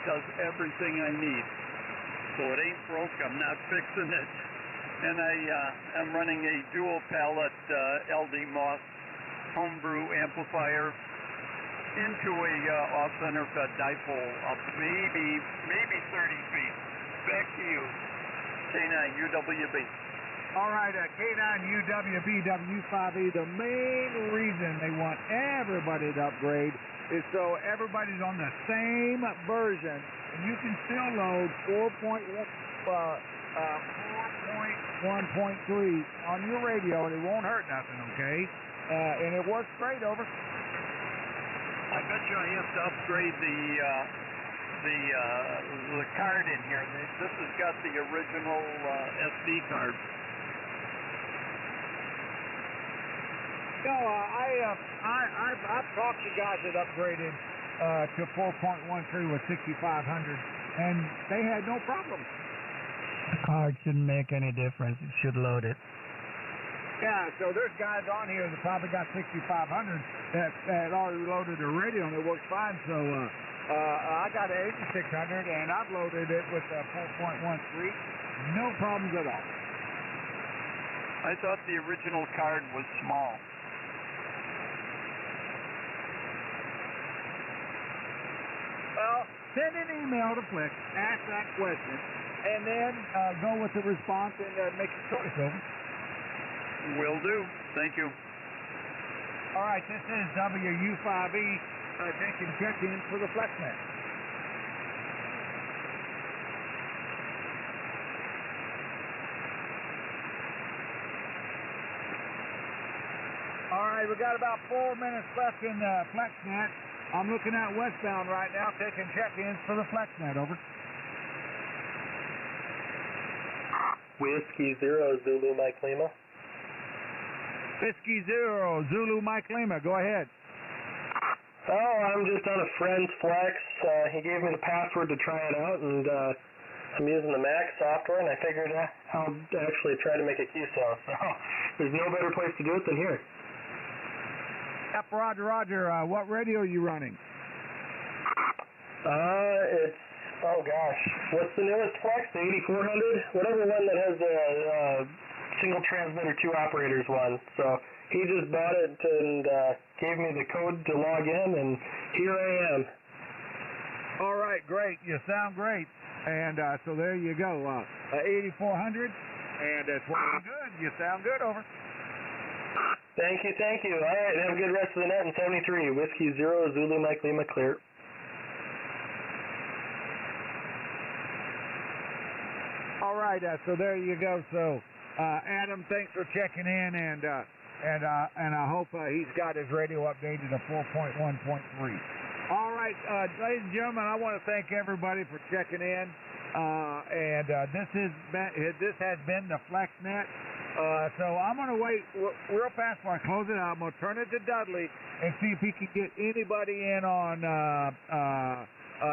does everything I need. So it ain't broke, I'm not fixing it. And I'm running a dual pallet LD Moss homebrew amplifier into a off-center fed dipole up maybe 30 feet. Back to you, K9 UWB. All right, K9 UWB W5E, the main reason they want everybody to upgrade is so everybody's on the same version, and you can still load 4.1.3 on your radio, and it won't hurt nothing, okay? And it works great, over. I bet you I have to upgrade the card in here. This has got the original SD card. No, I've talked to guys that upgraded to 4.13 with 6500, and they had no problem. The card shouldn't make any difference. It should load it. Yeah, so there's guys on here that probably got 6500 that already loaded their radio, and it works fine. So I got an 8600, and I've loaded it with 4.13. No problems at all. I thought the original card was small. Well, send an email to Flex, ask that question, and then go with the response and make your choice, over. Will do. Thank you. All right, this is WU5E taking check-in for the FlexNet. All right, we got about 4 minutes left in the FlexNet. I'm looking at westbound right now, taking check-ins for the FlexNet, over. Whiskey 0, Zulu Mike Lima. Whiskey 0, Zulu Mike Lima, go ahead. Oh, I'm just on a friend's Flex. He gave me the password to try it out, and I'm using the Mac software, and I figured I'll actually try to make a QSO. So there's no better place to do it than here. Yep, Roger. What radio are you running? It's, oh gosh, what's the newest Flex? The 8400? Whatever one that has a single transmitter, 2 operators one. So he just bought it and gave me the code to log in, and here I am. All right, great. You sound great. And so there you go. 8400, and it's working good. You sound good, over. Thank you. All right, have a good rest of the night in 73. Whiskey 0, Zulu Mike Lima, clear. All right, so there you go. So Adam, thanks for checking in, and I hope he's got his radio updated to 4.1.3. All right, ladies and gentlemen, I want to thank everybody for checking in, and this has been the FlexNet. So I'm going to wait real fast before I close it out. I'm going to turn it to Dudley and see if he can get anybody in on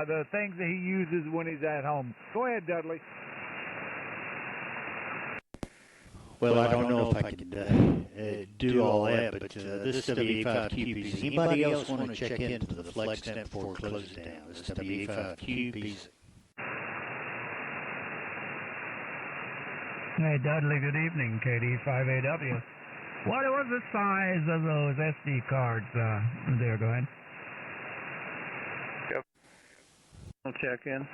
the things that he uses when he's at home. Go ahead, Dudley. Well, I don't know if I could do all that, but this W85QPZ. Anybody else want to check into the FlexNet before it closes down? This W85QPZ. Hey, Dudley, good evening, KD5AW. What was the size of those SD cards there? Go ahead. Yep. I'll check in.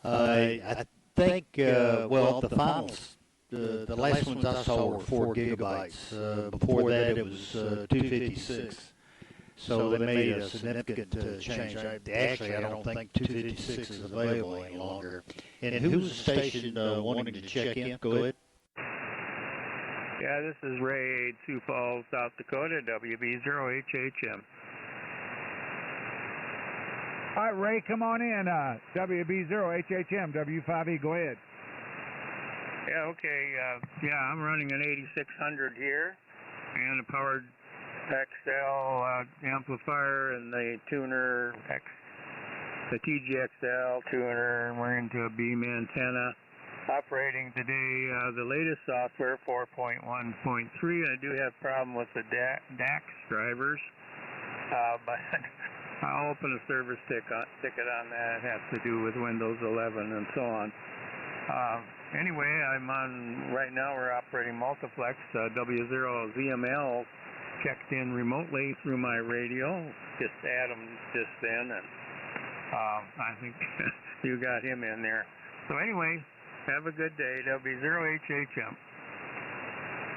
I think, well, the finals, the last ones I saw were 4 gigabytes. Before that, it was 256. So they made a significant change. Actually, I don't think 256 is available any longer. And who's the station wanting to check in? Go ahead. Yeah, this is Ray, Sioux Falls, South Dakota, WB0HHM. All right, Ray, come on in. WB0HHM, W5E, go ahead. Yeah, okay. I'm running an 8600 here, and a powered XL amplifier and the tuner the TGXL tuner. We're into a beam antenna. Operating today the latest software 4.1.3. I do have a problem with the DAX drivers, but I'll open a service ticket on that. It has to do with Windows 11 and so on. Anyway, I'm on right now. We're operating multiplex W0ZML checked in remotely through my radio. Just Adam just then, and I think you got him in there. So anyway, have a good day. W0HHM.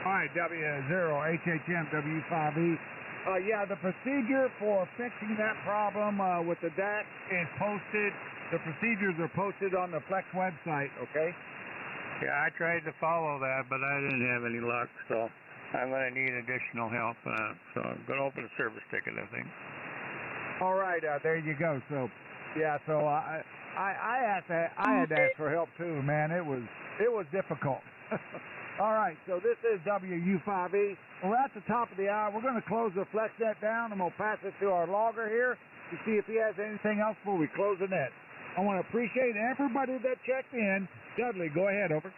All right, W0HHM, W5E. Yeah, the procedure for fixing that problem with the DAC is posted. The procedures are posted on the Flex website, okay? Yeah, I tried to follow that, but I didn't have any luck, so I'm going to need additional help. So I'm going to open a service ticket, I think. All right, there you go. So, yeah, so I had to ask for help too, man. It was difficult. All right, so this is WU5E. We're at the top of the hour. We're going to close the FlexNet down, and we'll pass it to our logger here to see if he has anything else before we close the net. I want to appreciate everybody that checked in. Dudley, go ahead, over.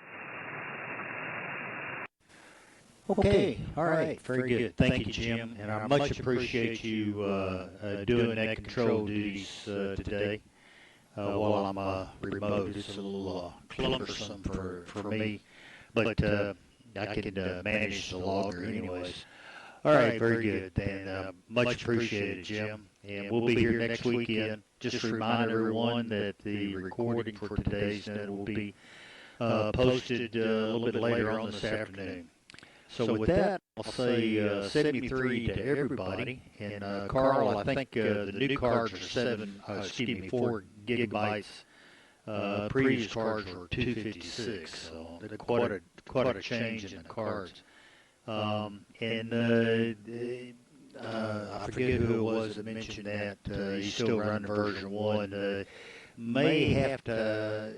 Okay, all right, very good. Thank you, Jim, and I much appreciate you doing that control duties today while I'm remote. It's a little cumbersome for me, but I can manage the logger anyways. All right, very good. And much appreciated, Jim. And we'll be here next weekend. Just to remind everyone that the recording for today's net will be posted a little bit later on this afternoon. So with that, I'll say 73 to everybody. And Carl, I think the new cards are 4 gigabytes. Previous cards were 256. So quite a change in the cards. I forget who it was that mentioned that he's still running version 1. May have to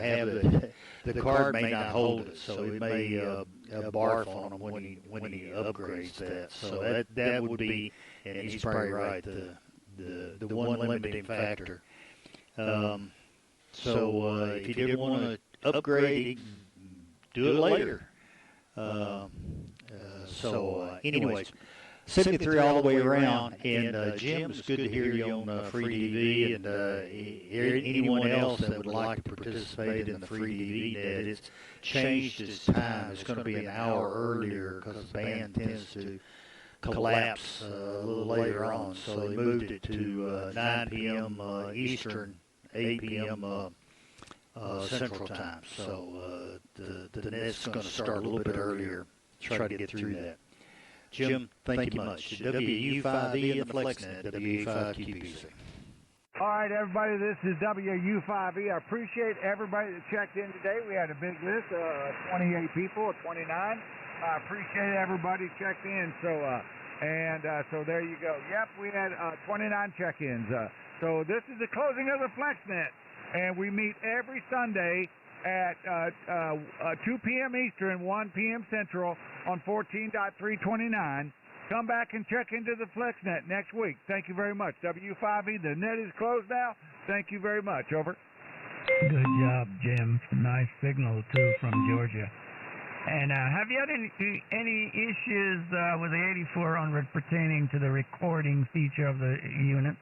have the card may not hold it, so it may barf on him when he upgrades that. So that would be, and he's probably right, the one limiting factor. So if you did want to upgrade, do it later. Anyways, 73 all the way around, and Jim, it's good to hear you on Free DV, and anyone else that would like to participate in the Free DV net, it's changed its time. It's going to be an hour earlier because the band tends to collapse a little later on, so they moved it to 9 p.m. Eastern, 8 p.m. Central Time. So the net's going to start a little bit earlier. Try to get through that. Jim, thank you much. WU5E and the FlexNet, WU5QPC. All right, everybody, this is WU5E. I appreciate everybody that checked in today. We had a big list, 28 people, 29. I appreciate everybody checked in. So there you go. Yep, we had 29 check-ins. So this is the closing of the FlexNet, and we meet every Sunday at 2 p.m. Eastern, 1 p.m. Central on 14.329. Come back and check into the FlexNet next week. Thank you very much. W5E, the net is closed now. Thank you very much. Over. Good job, Jim. Nice signal, too, from Georgia. And have you had any issues with the 8400 pertaining to the recording feature of the unit?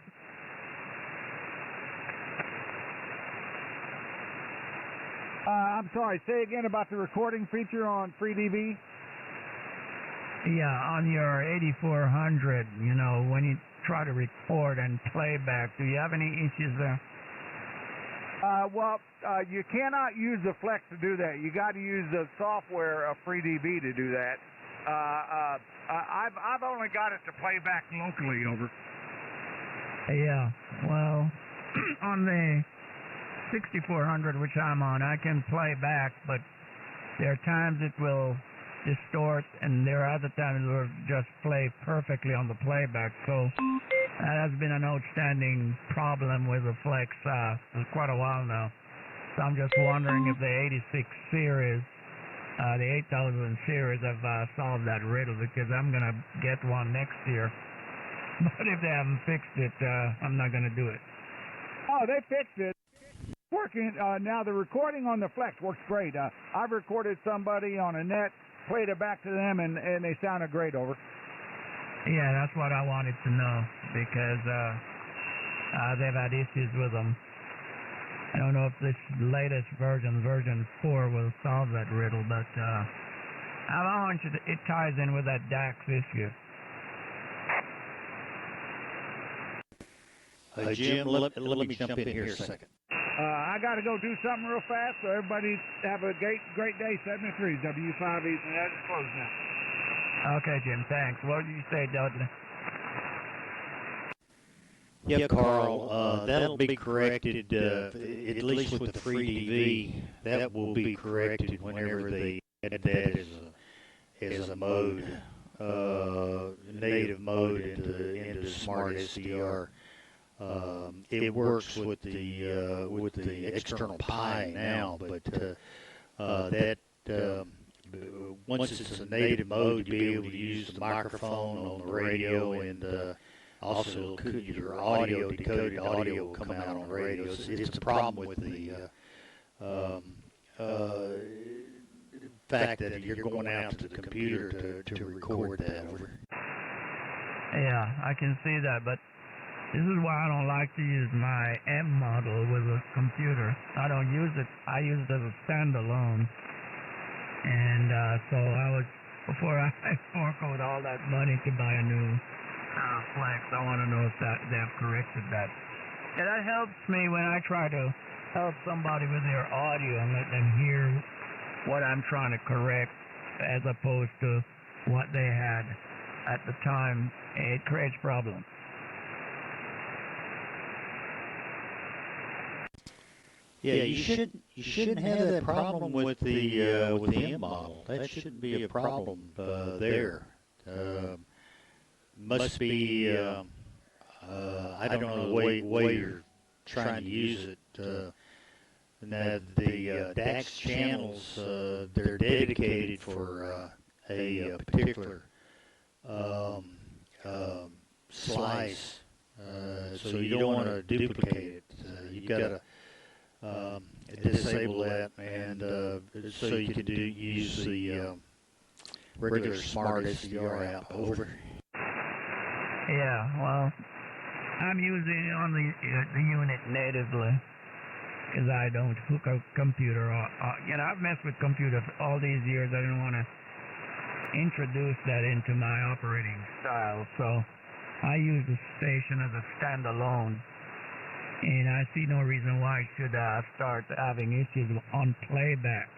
I'm sorry, say again about the recording feature on FreeDV? Yeah, on your 8400, you know, when you try to record and play back, do you have any issues there? You cannot use the Flex to do that. You got to use the software of FreeDV to do that. I've only got it to play back locally, over. Yeah, well, on the 6400, which I'm on, I can play back, but there are times it will distort, and there are other times it will just play perfectly on the playback. So that has been an outstanding problem with the Flex for quite a while now. So I'm just wondering if the 86 series the 8000 series have solved that riddle because I'm going to get one next year. But if they haven't fixed it, I'm not going to do it. Oh, they fixed it. Working now, the recording on the Flex works great. I've recorded somebody on a net, played it back to them, and they sounded great. Over. Yeah, that's what I wanted to know because they've had issues with them. I don't know if this latest version 4, will solve that riddle, but I want you to, it ties in with that DAX issue. Jim, let me jump in here a second. I got to go do something real fast, so everybody have a great day. 73 W5Es, and that is closed now. Okay, Jim, thanks. What did you say, Dudley? Yeah, Carl, that'll be corrected, at least with the free DV, that will be corrected whenever they add that as a mode, native mode into Smart SDR. It works with the external Pi now, but that once it's a native mode, you'll be able to use the microphone on the radio, and also your audio, decoded audio will come out on the radio. It's a problem with the fact that you're going out to the computer to record that over. Yeah, I can see that, but this is why I don't like to use my M model with a computer. I don't use it. I use it as a standalone. And so before I fork all that money to buy a new Flex, I want to know if they have corrected that. And that helps me when I try to help somebody with their audio and let them hear what I'm trying to correct as opposed to what they had at the time. It creates problems. Yeah, you shouldn't have that problem with the M model. That shouldn't be a problem there. Must be I don't know the way you're trying to use it. Now the DAX channels, they're dedicated for a particular slice, so you don't want to duplicate it. You've got to disable that, and so you can use the regular Smart SDR app. Over. Yeah, well, I'm using it on the unit natively because I don't hook a computer. I've messed with computers all these years. I didn't want to introduce that into my operating style, so I use the station as a standalone. And I see no reason why I should start having issues on playback.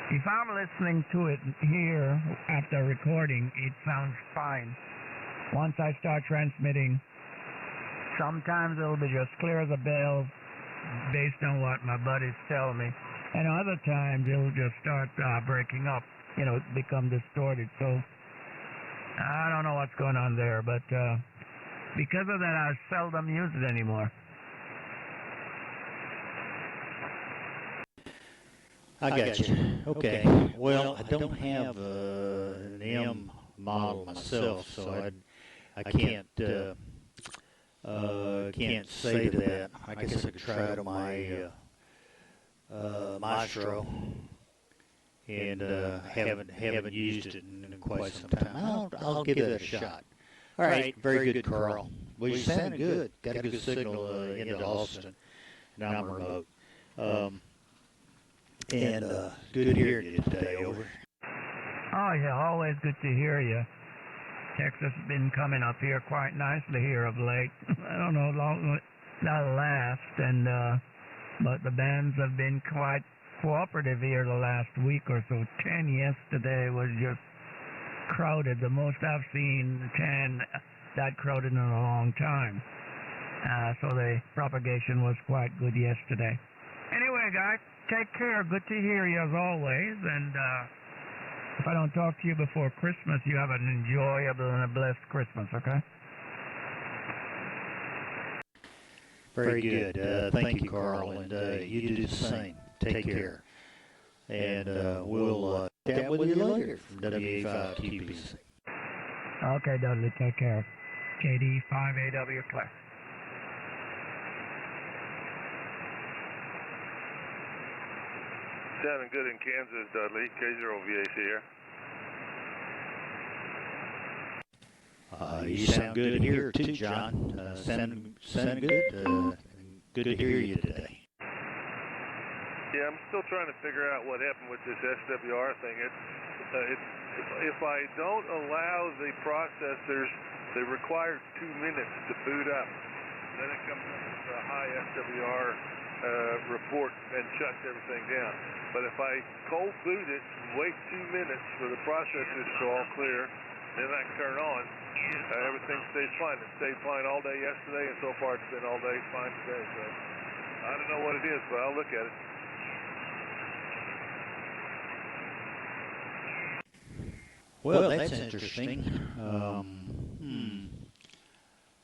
If I'm listening to it here after recording, it sounds fine. Once I start transmitting, sometimes it'll be just clear as a bell based on what my buddies tell me. And other times it'll just start breaking up, become distorted. So I don't know what's going on there, but because of that, I seldom use it anymore. I got you. Okay. Well, I don't have an M model myself, so I can't say to that. I guess I could try it on my Maestro, and haven't used it in quite some time. I'll give that a shot. All right. Very good, Carl. Well, you sounded good. Got a good signal into Austin, and I'm remote. And good hearing you today. Over. Oh, yeah, always good to hear you. Texas has been coming up here quite nicely here of late. I don't know how long that'll last, but the bands have been quite cooperative here the last week or so. 10 yesterday was just crowded, the most I've seen 10 that crowded in a long time. So the propagation was quite good yesterday. Anyway, guys, take care. Good to hear you as always. And if I don't talk to you before Christmas, you have an enjoyable and a blessed Christmas, okay? Very good. Thank you, Carl. And you do the same. Take care. And we'll Chat with you later from WA5QPC. Okay, Dudley, take care. JD5AW Flex. Sounding good in Kansas, Dudley. K0VAC here. You sound good here too, John. Sound good. Good to hear you today. Yeah, I'm still trying to figure out what happened with this SWR thing. If I don't allow the processors the required 2 minutes to boot up, then it comes up with a high SWR report and shuts everything down. But if I cold boot it and wait 2 minutes for the processors to all clear, then I can turn on. Everything stays fine. It stayed fine all day yesterday, and so far it's been all day fine today. So I don't know what it is, but I'll look at it. Well, that's interesting.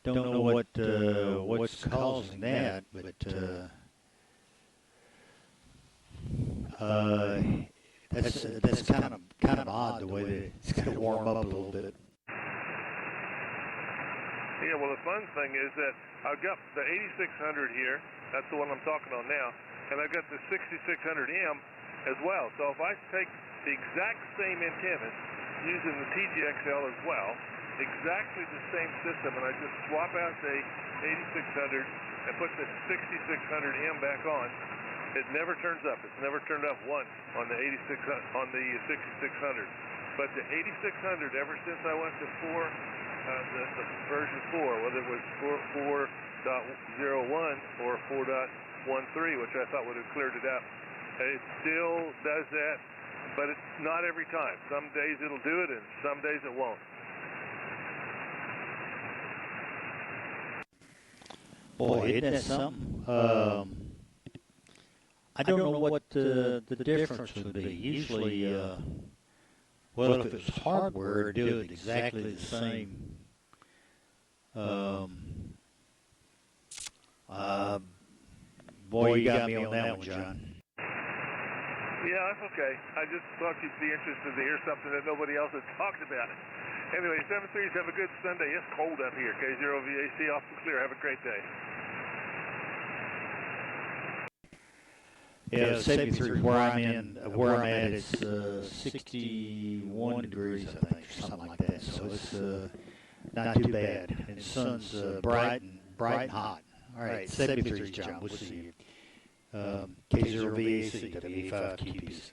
Don't know what's causing that, but that's kind of odd the way that it's going to warm up a little bit. Yeah, well, the fun thing is that I've got the 8600 here. That's the one I'm talking on now, and I've got the 6600M as well. So if I take the exact same antennas using the TGXL as well, exactly the same system, and I just swap out the 8600 and put the 6600M back on, it never turns up. It's never turned up once on the 6600. But the 8600, ever since I went to the version 4, whether it was 4.01 or 4.13, which I thought would have cleared it up, it still does that, but it's not every time. Some days it'll do it, and some days it won't. Boy, isn't that something? I don't know what the difference would be. Usually, well, if it was hardware, it'd do it exactly the same. Boy, you got me on that one, John. Yeah, that's okay. I just thought you'd be interested to hear something that nobody else had talked about. Anyway, 7-3s, have a good Sunday. It's cold up here. K0VAC, off and clear. Have a great day. Yeah, 73 where I'm at, it's 61 degrees, I think, or something like that. So it's not too bad. And the sun's bright and hot. All right, 73's John. We'll see you. K0VAC, WA5QPC.